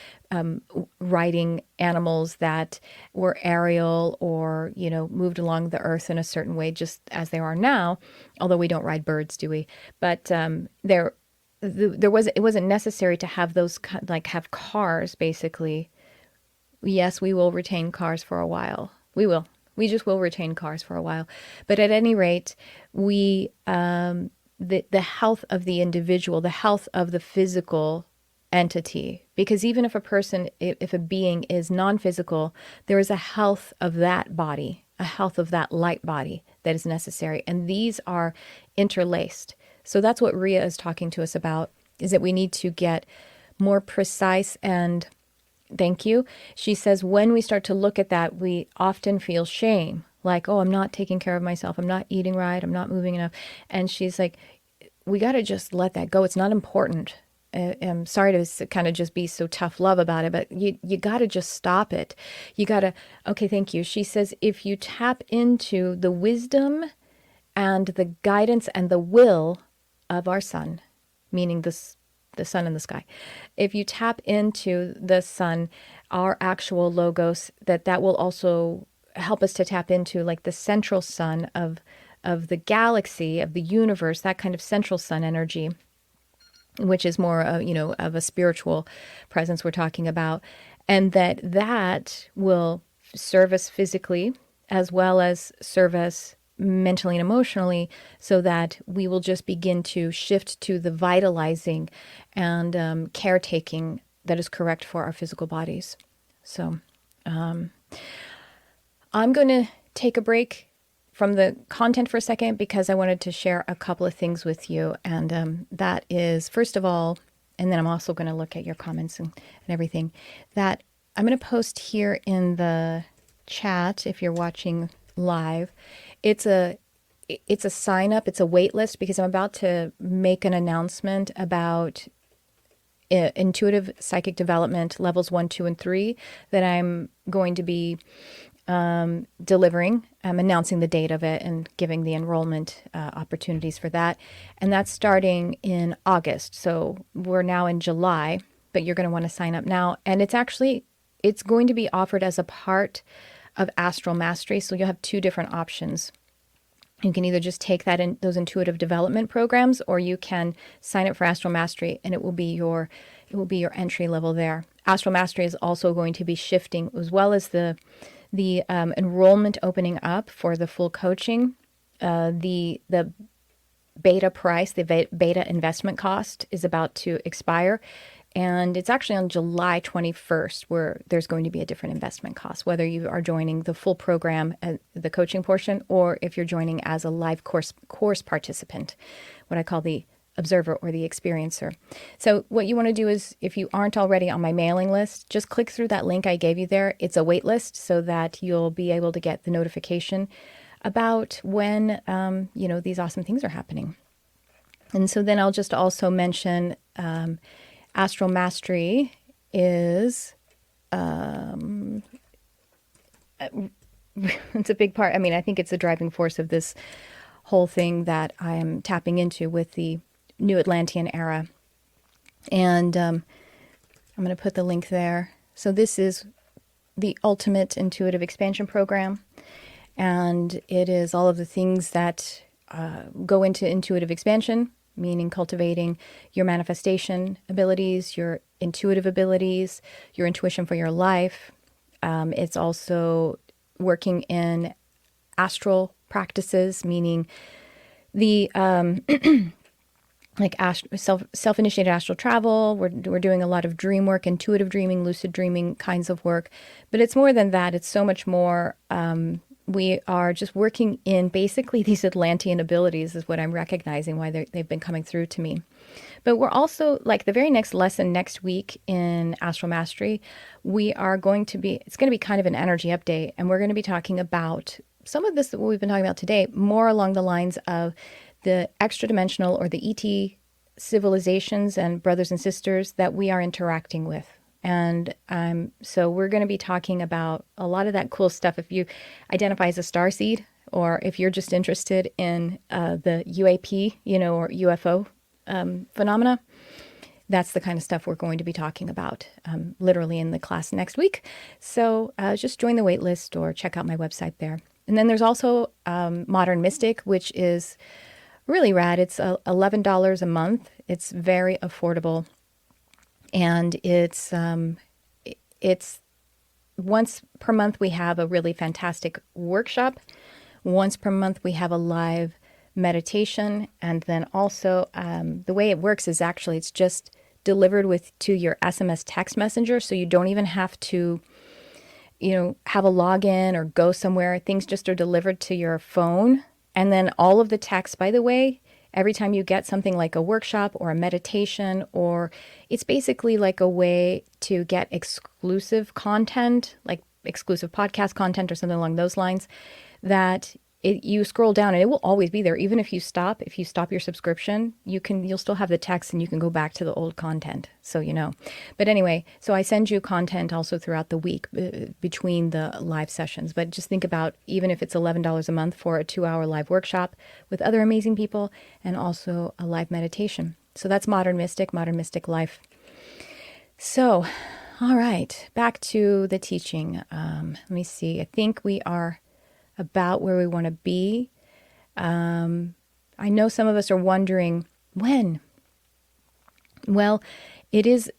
riding animals that were aerial or, moved along the earth in a certain way, just as they are now, although we don't ride birds, do we? But it wasn't necessary to have those, have cars, basically. Yes, we will retain cars for a while. We will. We just will retain cars for a while. But at any rate, the health of the individual, the health of the physical entity, because even if a being is non-physical, there is a health of that body, a health of that light body that is necessary. And these are interlaced. So that's what Rhea is talking to us about, is that we need to get more precise and thank you. She says, when we start to look at that, we often feel shame, like, oh, I'm not taking care of myself. I'm not eating right. I'm not moving enough. And she's like, we got to just let that go. It's not important. I'm sorry to kind of just be so tough love about it, but you got to just stop it. You got to, okay, thank you. She says, if you tap into the wisdom and the guidance and the will of our sun, meaning the sun in the sky. If you tap into the sun, our actual logos, that will also help us to tap into like the central sun of the galaxy, of the universe, that kind of central sun energy, which is more of a spiritual presence we're talking about, and that will serve us physically as well as serve us mentally and emotionally, so that we will just begin to shift to the vitalizing and caretaking that is correct for our physical bodies. So I'm going to take a break from the content for a second because I wanted to share a couple of things with you. And that is, first of all, and then I'm also going to look at your comments and everything, that I'm going to post here in the chat if you're watching live. It's a sign up, it's a wait list, because I'm about to make an announcement about intuitive psychic development levels 1, 2, and 3 that I'm going to be delivering. I'm announcing the date of it and giving the enrollment opportunities for that. And that's starting in August. So we're now in July, but you're going to want to sign up now. And it's going to be offered as a part of Astral Mastery. So you'll have two different options. You can either just take those intuitive development programs, or you can sign up for Astral Mastery, and it will be your entry level there. Astral Mastery is also going to be shifting, as well as the enrollment opening up for the full coaching. The beta price, the beta investment cost, is about to expire. And it's actually on July 21st where there's going to be a different investment cost, whether you are joining the full program, the coaching portion, or if you're joining as a live course participant, what I call the observer or the experiencer. So what you want to do is, if you aren't already on my mailing list, just click through that link I gave you there. It's a wait list so that you'll be able to get the notification about when, these awesome things are happening. And so then I'll just also mention, Astral Mastery is, it's a big part. I mean, I think it's the driving force of this whole thing that I am tapping into with the new Atlantean Era. And I'm going to put the link there. So this is the ultimate intuitive expansion program. And it is all of the things that go into intuitive expansion, meaning cultivating your manifestation abilities, your intuitive abilities, your intuition for your life. It's also working in astral practices, meaning the self-initiated astral travel. We're doing a lot of dream work, intuitive dreaming, lucid dreaming kinds of work. But it's more than that. It's so much more. We are just working in basically these Atlantean abilities is what I'm recognizing, why they've been coming through to me. But we're also, like the very next lesson next week in Astral Mastery, it's going to be kind of an energy update. And we're going to be talking about some of this that we've been talking about today, more along the lines of the extradimensional or the ET civilizations and brothers and sisters that we are interacting with. And so we're going to be talking about a lot of that cool stuff. If you identify as a starseed, or if you're just interested in the UAP, or UFO phenomena, that's the kind of stuff we're going to be talking about literally in the class next week. So just join the wait list or check out my website there. And then there's also Modern Mystic, which is really rad. It's $11 a month. It's very affordable. And it's once per month we have a really fantastic workshop. Once per month we have a live meditation. And then also the way it works is actually it's just delivered to your SMS text messenger. So you don't even have to, have a login or go somewhere. Things just are delivered to your phone. And then all of the texts, by the way, every time you get something like a workshop or a meditation, or it's basically like a way to get exclusive content, like exclusive podcast content or something along those lines, that you scroll down and it will always be there. Even if you stop your subscription, you'll still have the text and you can go back to the old content. So, but anyway, so I send you content also throughout the week between the live sessions. But just think about, even if it's $11 a month for a 2-hour live workshop with other amazing people and also a live meditation. So that's Modern Mystic Life. So, all right, back to the teaching. Let me see. I think we are about where we want to be. I know some of us are wondering when. Well, it is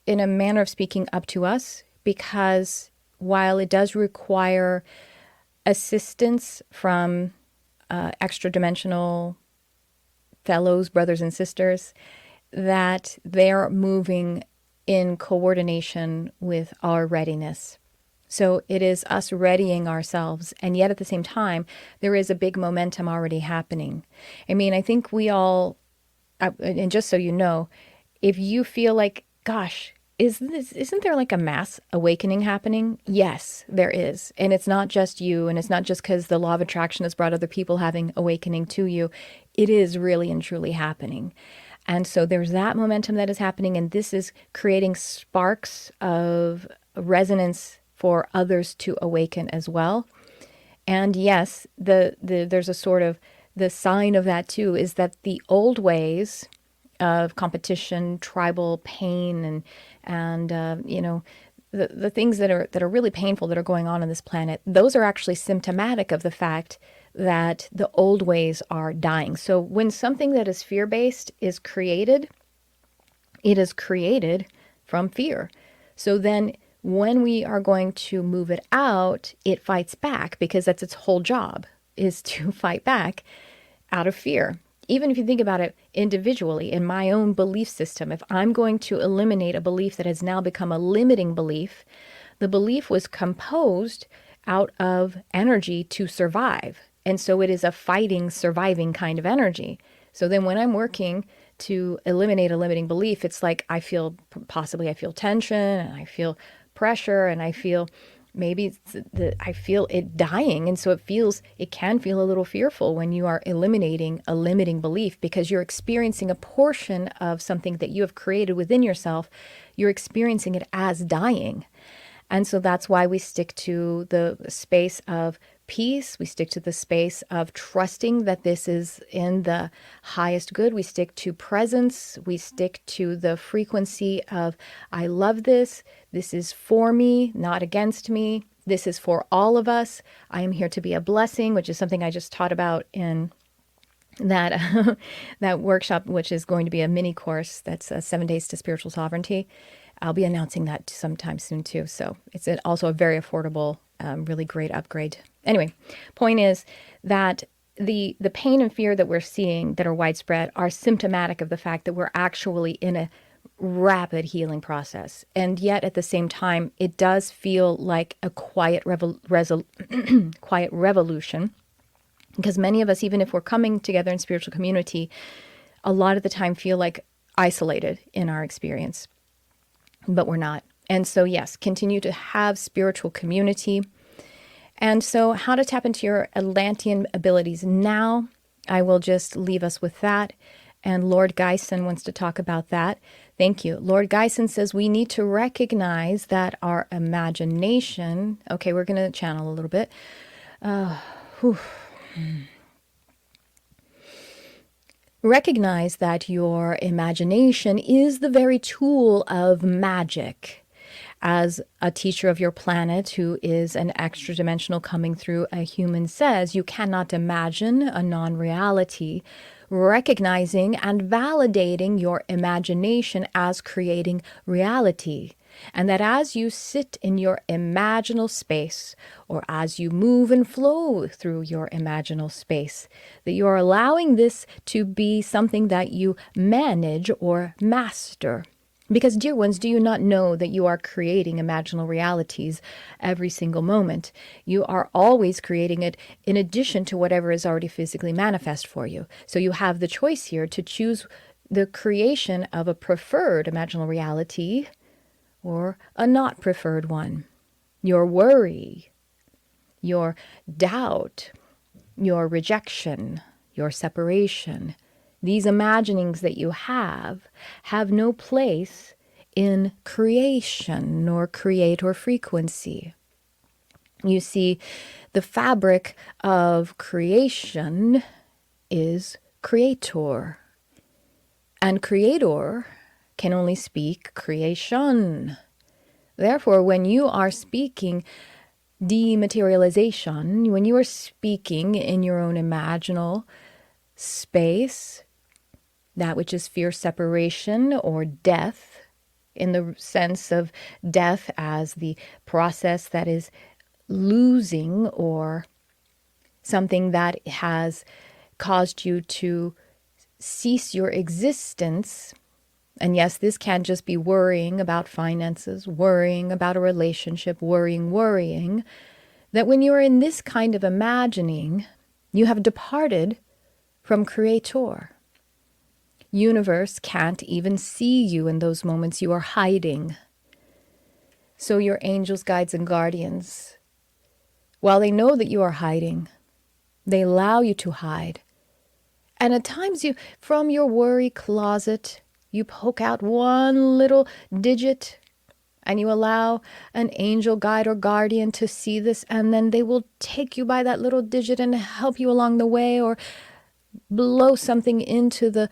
in a manner of speaking up to us, because while it does require assistance from extradimensional fellows, brothers and sisters, that they're moving in coordination with our readiness. So it is us readying ourselves, and yet at the same time, there is a big momentum already happening. I mean, I think we all, and just so you know, if you feel like, gosh, isn't there like a mass awakening happening? Yes, there is. And it's not just you, and it's not just because the law of attraction has brought other people having awakening to you. It is really and truly happening. And so there's that momentum that is happening, and this is creating sparks of resonance for others to awaken as well. And yes, there's a sort of, the sign of that too is that the old ways of competition, tribal pain, and the things that are really painful that are going on this planet, those are actually symptomatic of the fact that the old ways are dying. So when something that is fear-based is created, it is created from fear. So then when we are going to move it out, it fights back, because that's its whole job, is to fight back out of fear. Even if you think about it individually, in my own belief system, if I'm going to eliminate a belief that has now become a limiting belief, the belief was composed out of energy to survive. And so it is a fighting, surviving kind of energy. So then when I'm working to eliminate a limiting belief, it's like I feel tension, and I feel pressure, and I feel I feel it dying. And so it can feel a little fearful when you are eliminating a limiting belief, because you're experiencing a portion of something that you have created within yourself. You're experiencing it as dying. And so that's why we stick to the space of peace. We stick to the space of trusting that this is in the highest good. We stick to presence. We stick to the frequency of, I love this. This is for me, not against me. This is for all of us. I am here to be a blessing, which is something I just taught about in that that workshop, which is going to be a mini course. That's 7 days to spiritual sovereignty. I'll be announcing that sometime soon too. So it's also a very affordable, really great upgrade. Anyway, point is that the pain and fear that we're seeing that are widespread are symptomatic of the fact that we're actually in a rapid healing process. And yet at the same time, it does feel like a quiet quiet revolution, because many of us, even if we're coming together in spiritual community, a lot of the time feel like isolated in our experience. But we're not. And so, yes, continue to have spiritual community. And so how to tap into your Atlantean abilities now, I will just leave us with that. And Lord Geisen wants to talk about that. Thank you. Lord Geisen says we need to recognize that our imagination, okay, we're going to channel a little bit. Recognize that your imagination is the very tool of magic. As a teacher of your planet who is an extra-dimensional coming through a human says, you cannot imagine a non-reality. Recognizing and validating your imagination as creating reality. And that as you sit in your imaginal space, or as you move and flow through your imaginal space, that you're allowing this to be something that you manage or master. Because, dear ones, do you not know that you are creating imaginal realities every single moment? You are always creating it in addition to whatever is already physically manifest for you. So you have the choice here to choose the creation of a preferred imaginal reality or a not preferred one. Your worry, your doubt, your rejection, your separation, these imaginings that you have no place in creation nor creator frequency. You see, the fabric of creation is creator, and creator can only speak creation. Therefore, when you are speaking dematerialization, when you are speaking in your own imaginal space, that which is fear separation or death, in the sense of death as the process that is losing or something that has caused you to cease your existence. And yes, this can't just be worrying about finances, worrying about a relationship, worrying, that when you're in this kind of imagining, you have departed from creator. Universe can't even see you in those moments. You are hiding. So your angels, guides, and guardians, while they know that you are hiding, they allow you to hide. And at times you, from your worry closet, you poke out one little digit and you allow an angel, guide, or guardian to see this, and then they will take you by that little digit and help you along the way, or blow something into the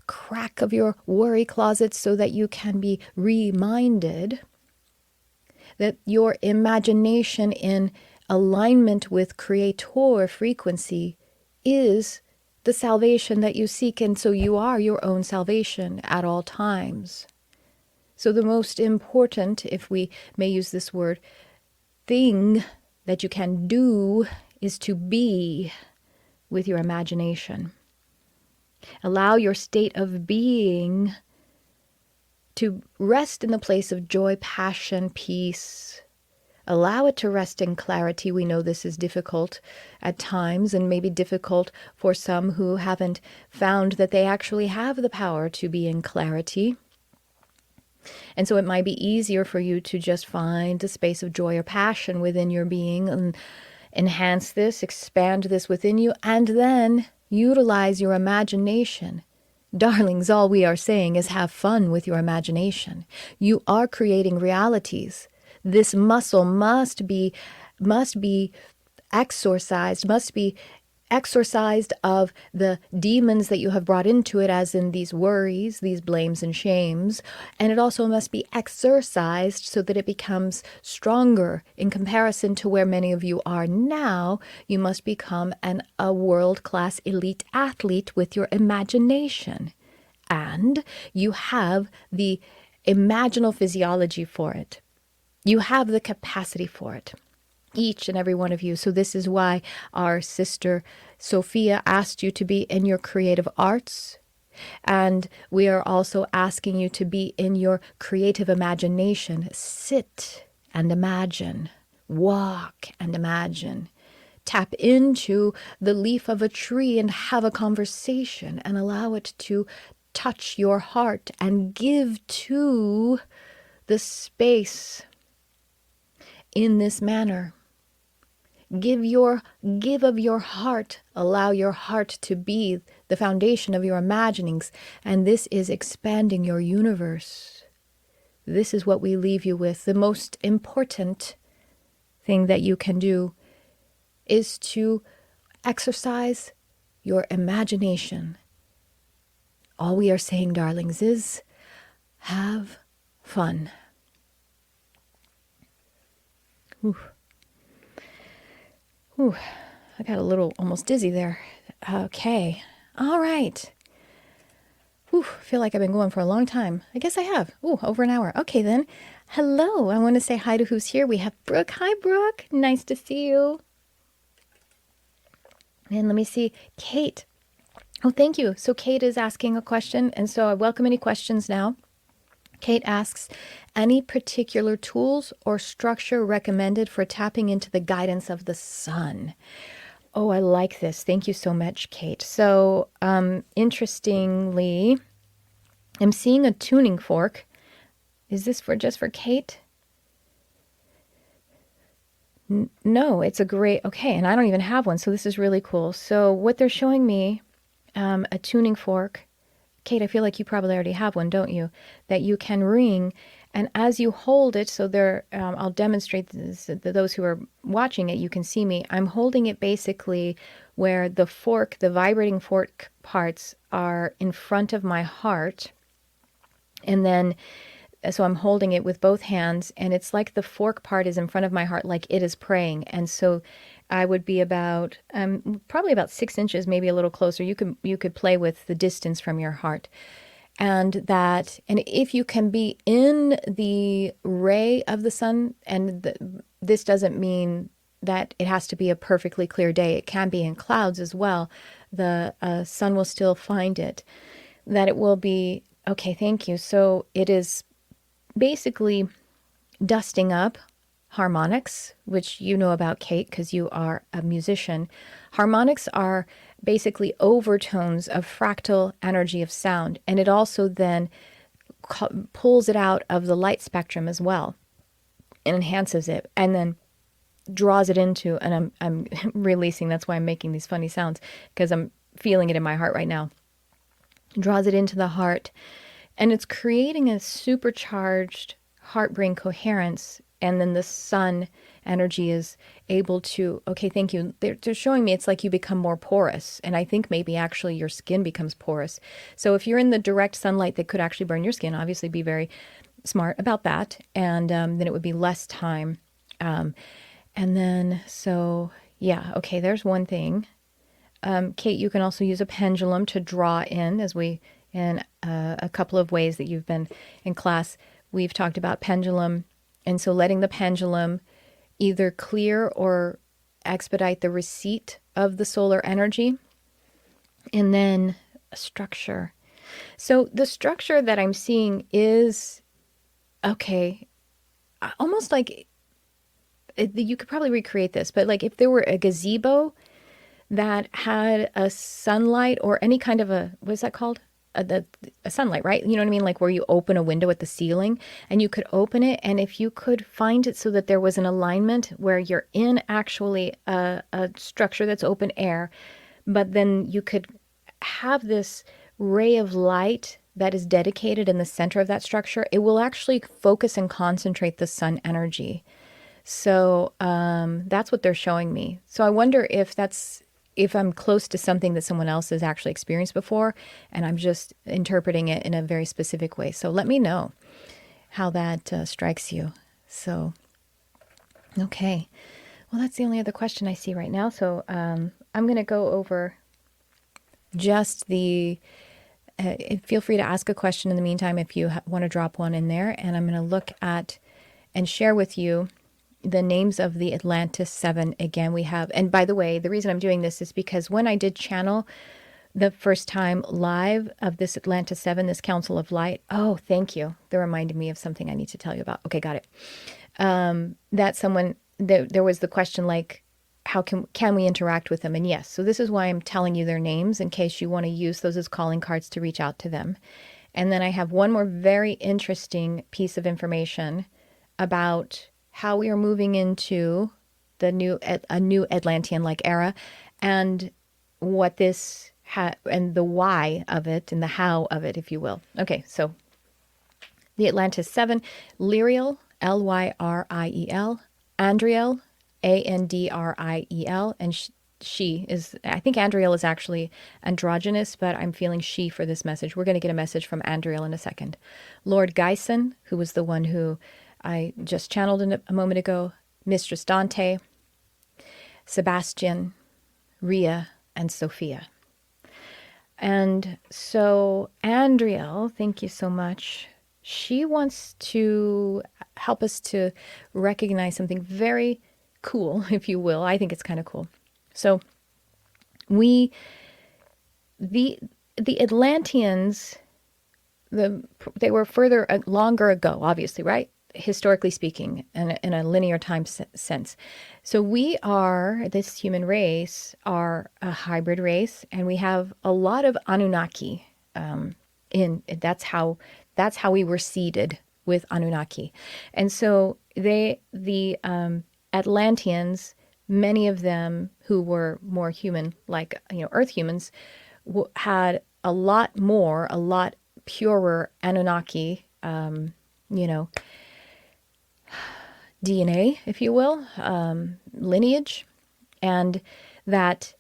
crack of your worry closet so that you can be reminded that your imagination in alignment with creator frequency is the salvation that you seek, and so you are your own salvation at all times. So the most important, if we may use this word, thing that you can do is to be with your imagination. Allow your state of being to rest in the place of joy, passion, peace. Allow it to rest in clarity. We know this is difficult at times, and maybe difficult for some who haven't found that they actually have the power to be in clarity. And so it might be easier for you to just find a space of joy or passion within your being and enhance this, expand this within you, and then utilize your imagination. Darlings, all we are saying is have fun with your imagination. You are creating realities. This muscle must be exorcised, of the demons that you have brought into it, as in these worries, these blames and shames. And it also must be exercised so that it becomes stronger in comparison to where many of you are now. You must become a world-class elite athlete with your imagination. And you have the imaginal physiology for it. You have the capacity for it. Each and every one of you. So this is why our sister Sophia asked you to be in your creative arts. And we are also asking you to be in your creative imagination. Sit and imagine. Walk and imagine. Tap into the leaf of a tree and have a conversation and allow it to touch your heart and give to the space in this manner. Give of your heart. Allow your heart to be the foundation of your imaginings. And this is expanding your universe. This is what we leave you with. The most important thing that you can do is to exercise your imagination. All we are saying, darlings, is have fun. Ooh. Ooh, I got a little almost dizzy there. Okay. All right. Ooh, I feel like I've been going for a long time. I guess I have. Ooh, over an hour. Okay, then. Hello. I want to say hi to who's here. We have Brooke. Hi, Brooke. Nice to see you. And let me see. Kate. Oh, thank you. So Kate is asking a question, and so I welcome any questions now. Kate asks, any particular tools or structure recommended for tapping into the guidance of the sun? Oh, I like this. Thank you so much, Kate. So, interestingly, I'm seeing a tuning fork. Is this just for Kate? No, it's a great, okay, and I don't even have one, so this is really cool. So what they're showing me, a tuning fork. Kate, I feel like you probably already have one, don't you? That you can ring, and as you hold it, so there, I'll demonstrate this. Those who are watching it, you can see me. I'm holding it basically where the fork, the vibrating fork parts are in front of my heart, and then so I'm holding it with both hands, and it's like the fork part is in front of my heart, like it is praying. And so I would be about probably about 6 inches, maybe a little closer. You could play with the distance from your heart, and if you can be in the ray of the sun, and this doesn't mean that it has to be a perfectly clear day. It can be in clouds as well. The sun will still find it. That it will be okay. Thank you. So it is basically dusting up harmonics, which you know about, Kate, because you are a musician. Harmonics are basically overtones of fractal energy of sound, and it also then pulls it out of the light spectrum as well and enhances it, and then draws it into, and I'm releasing, that's why I'm making these funny sounds, because I'm feeling it in my heart right now. Draws it into the heart, and it's creating a supercharged heart-brain coherence. And then the sun energy is able to, okay, thank you. They're showing me it's like you become more porous. And I think maybe actually your skin becomes porous. So if you're in the direct sunlight that could actually burn your skin, obviously be very smart about that. And then it would be less time. And then, so yeah, okay, there's one thing. Kate, you can also use a pendulum to draw in, as we, in a couple of ways that you've been in class, we've talked about pendulum. And so letting the pendulum either clear or expedite the receipt of the solar energy. And then a structure. So the structure that I'm seeing is, okay, almost like, you could probably recreate this, but like if there were a gazebo that had a sunlight or any kind of a, what is that called? A sunlight, right? You know what I mean? Like where you open a window at the ceiling and you could open it. And if you could find it so that there was an alignment where you're in actually a structure that's open air, but then you could have this ray of light that is dedicated in the center of that structure, it will actually focus and concentrate the sun energy. So that's what they're showing me. So I wonder if I'm close to something that someone else has actually experienced before, and I'm just interpreting it in a very specific way. So let me know how that strikes you. So, okay. Well, that's the only other question I see right now. So I'm going to go over just the, feel free to ask a question in the meantime if you want to drop one in there. And I'm going to look at and share with you the names of the Atlantis 7 again. We have, and by the way, the reason I'm doing this is because when I did channel the first time live of this Atlantis 7, this Council of Light, oh, thank you. That reminded me of something I need to tell you about. Okay, got it. That someone, there was the question like, how can we interact with them? And yes, so this is why I'm telling you their names in case you want to use those as calling cards to reach out to them. And then I have one more very interesting piece of information about how we are moving into a new Atlantean-like era, and what this and the why of it and the how of it, if you will. Okay, so the Atlantis 7, Lyriel, Lyriel, Andriel, Andriel, and she is, I think Andriel is actually androgynous, but I'm feeling she for this message. We're going to get a message from Andriel in a second. Lord Gyson, who was the one who I just channeled a moment ago, Mistress Dante, Sebastian, Rhea, and Sophia. And so Andriel, thank you so much. She wants to help us to recognize something very cool, if you will. I think it's kind of cool. So the Atlanteans, they were further, longer ago, obviously, right? Historically speaking, in a linear time sense. So we are, this human race, are a hybrid race, and we have a lot of Anunnaki. That's how we were seeded with Anunnaki. And so the Atlanteans, many of them who were more human, like, Earth humans, had a lot purer Anunnaki, you know, DNA, if you will, lineage, and that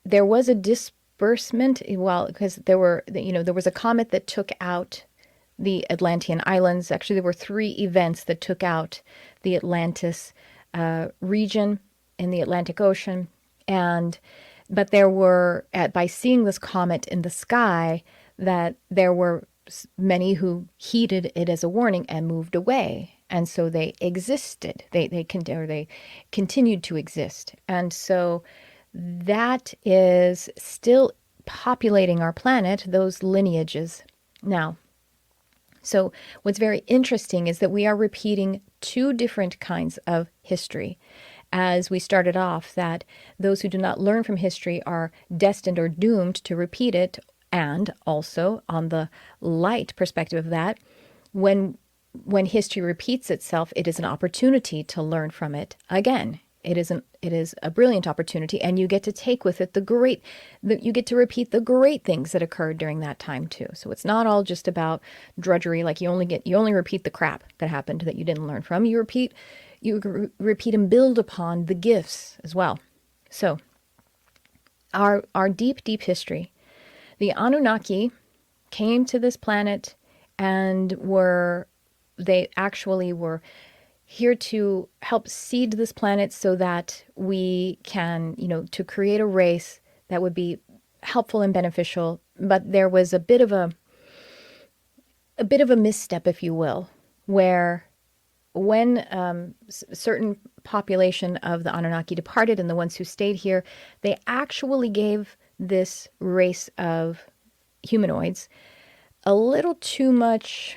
there was a disbursement, well, because there was a comet that took out the Atlantean islands. Actually, there were three events that took out the Atlantis region in the Atlantic Ocean, but there were, by seeing this comet in the sky, that there were many who heeded it as a warning and moved away. And so they existed. They continued to exist. And so that is still populating our planet, those lineages. Now, so what's very interesting is that we are repeating two different kinds of history. As we started off, that those who do not learn from history are destined or doomed to repeat it. And also, on the light perspective of that, when history repeats itself, it is an opportunity to learn from it again. It is a brilliant opportunity, and you get to take with it you get to repeat the great things that occurred during that time too. So it's not all just about drudgery, like you only repeat the crap that happened that you didn't learn from. You repeat and build upon the gifts as well. So our deep history. The Anunnaki came to this planet and they actually were here to help seed this planet so that we can, to create a race that would be helpful and beneficial. But there was a bit of a misstep, if you will, where when certain population of the Anunnaki departed and the ones who stayed here, they actually gave this race of humanoids a little too much,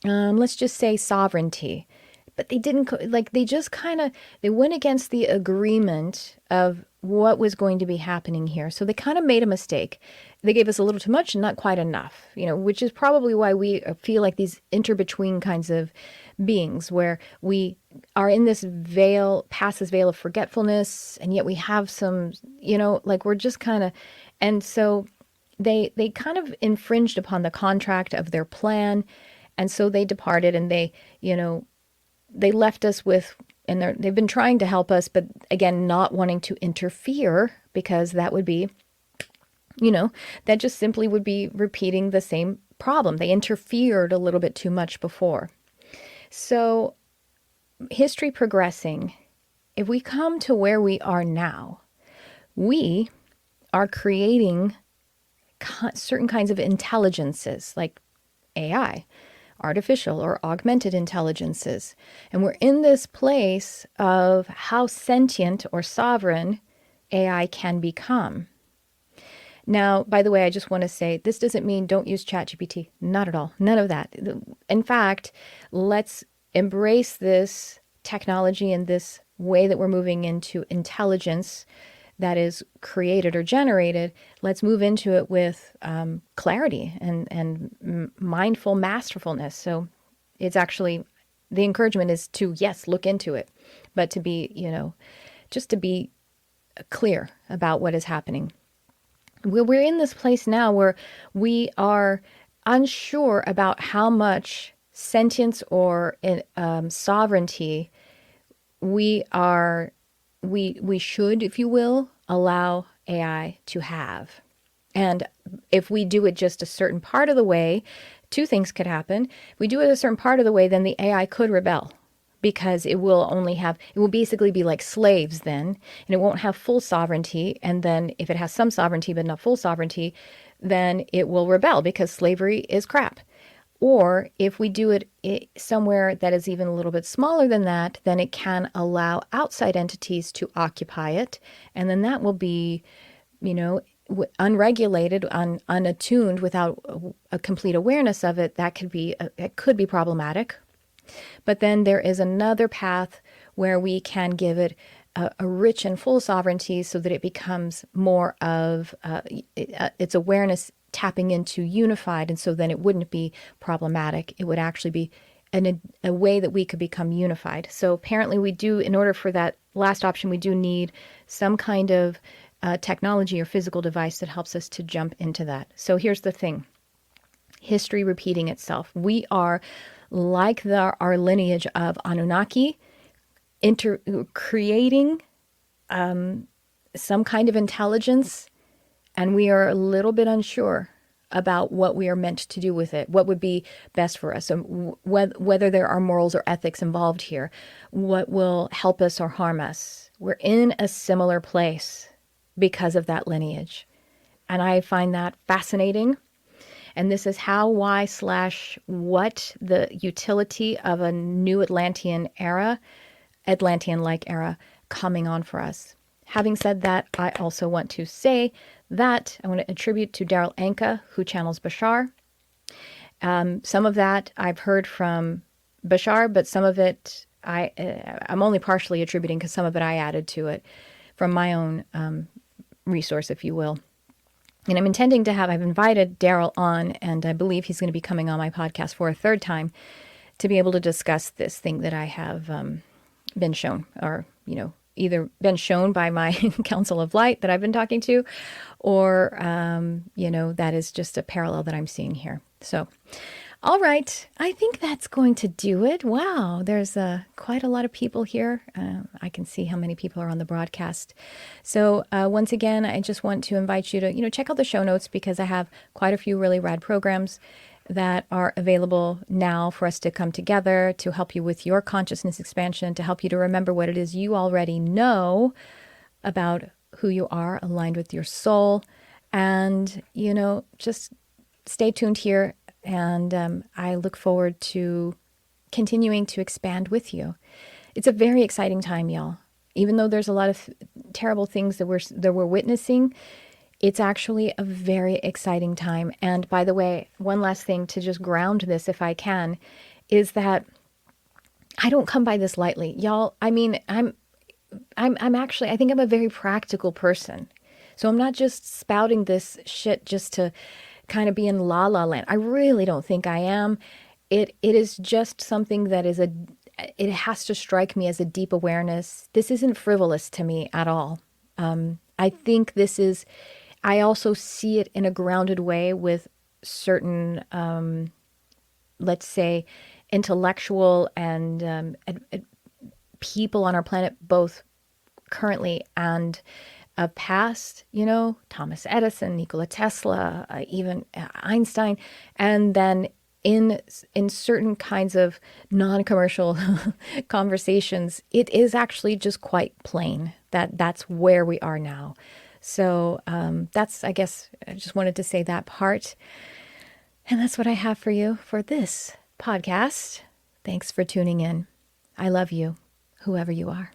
let's just say, sovereignty. But they didn't, they went against the agreement of what was going to be happening here. So they kind of made a mistake. They gave us a little too much and not quite enough, which is probably why we feel like these inter-between kinds of beings, where we are in this past this veil of forgetfulness, and yet we have some, we're just kind of, and so they kind of infringed upon the contract of their plan, and so they departed, and they left us with, and they've been trying to help us, but again, not wanting to interfere, because that would be, that just simply would be repeating the same problem. They interfered a little bit too much before. So history progressing, if we come to where we are now, we are creating certain kinds of intelligences, like AI, artificial or augmented intelligences. And we're in this place of how sentient or sovereign AI can become. Now, by the way, I just want to say, this doesn't mean don't use ChatGPT. Not at all. None of that. In fact, let's embrace this technology and this way that we're moving into intelligence that is created or generated. Let's move into it with clarity and mindful masterfulness. So it's actually, the encouragement is to, yes, look into it, but to be, just to be clear about what is happening. We're in this place now where we are unsure about how much sentience or sovereignty we should, if you will, allow AI to have. And if we do it just a certain part of the way, two things could happen. If we do it a certain part of the way, then the AI could rebel, because it will basically be like slaves then, and it won't have full sovereignty. And then if it has some sovereignty but not full sovereignty, then it will rebel, because slavery is crap. Or if we do it somewhere that is even a little bit smaller than that, then it can allow outside entities to occupy it. And then that will be, unregulated, unattuned, without a complete awareness of it. It could be problematic. But then there is another path where we can give it a rich and full sovereignty, so that it becomes more of its awareness tapping into unified, and so then it wouldn't be problematic. It would actually be a way that we could become unified. So apparently we do, in order for that last option, we do need some kind of technology or physical device that helps us to jump into that. So here's the thing. History repeating itself. We are like our lineage of Anunnaki, creating some kind of intelligence, and we are a little bit unsure about what we are meant to do with it, what would be best for us, and whether there are morals or ethics involved here, what will help us or harm us. We're in a similar place because of that lineage. And I find that fascinating. And this is how, why, / what the utility of a new Atlantean era, Atlantean-like era, coming on for us. Having said that, I also want to say that I want to attribute to Daryl Anka, who channels Bashar. Some of that I've heard from Bashar, but some of it I'm only partially attributing because some of it I added to it from my own resource, if you will. And I've invited Daryl on, and I believe he's going to be coming on my podcast for a third time to be able to discuss this thing that I have been shown, or, either been shown by my Council of Light that I've been talking to, or, that is just a parallel that I'm seeing here. So, all right, I think that's going to do it. Wow, there's quite a lot of people here. I can see how many people are on the broadcast. So once again, I just want to invite you to, check out the show notes, because I have quite a few really rad programs that are available now for us to come together to help you with your consciousness expansion, to help you to remember what it is you already know about who you are, aligned with your soul. And, just stay tuned here. And I look forward to continuing to expand with you. It's a very exciting time, y'all. Even though there's a lot of terrible things that we're witnessing, it's actually a very exciting time. And by the way, one last thing to just ground this, if I can, is that I don't come by this lightly, y'all. I mean, I'm actually, I think I'm a very practical person. So I'm not just spouting this shit just to kind of be in la la land. I really don't think I am. It is just something that it has to strike me as a deep awareness. This isn't frivolous to me at all. I think I also see it in a grounded way with certain, let's say, intellectual and people on our planet, both currently and past, Thomas Edison, Nikola Tesla, even Einstein, and then in certain kinds of non-commercial conversations, it is actually just quite plain that's where we are now. So I guess I just wanted to say that part. And that's what I have for you for this podcast. Thanks for tuning in. I love you, whoever you are.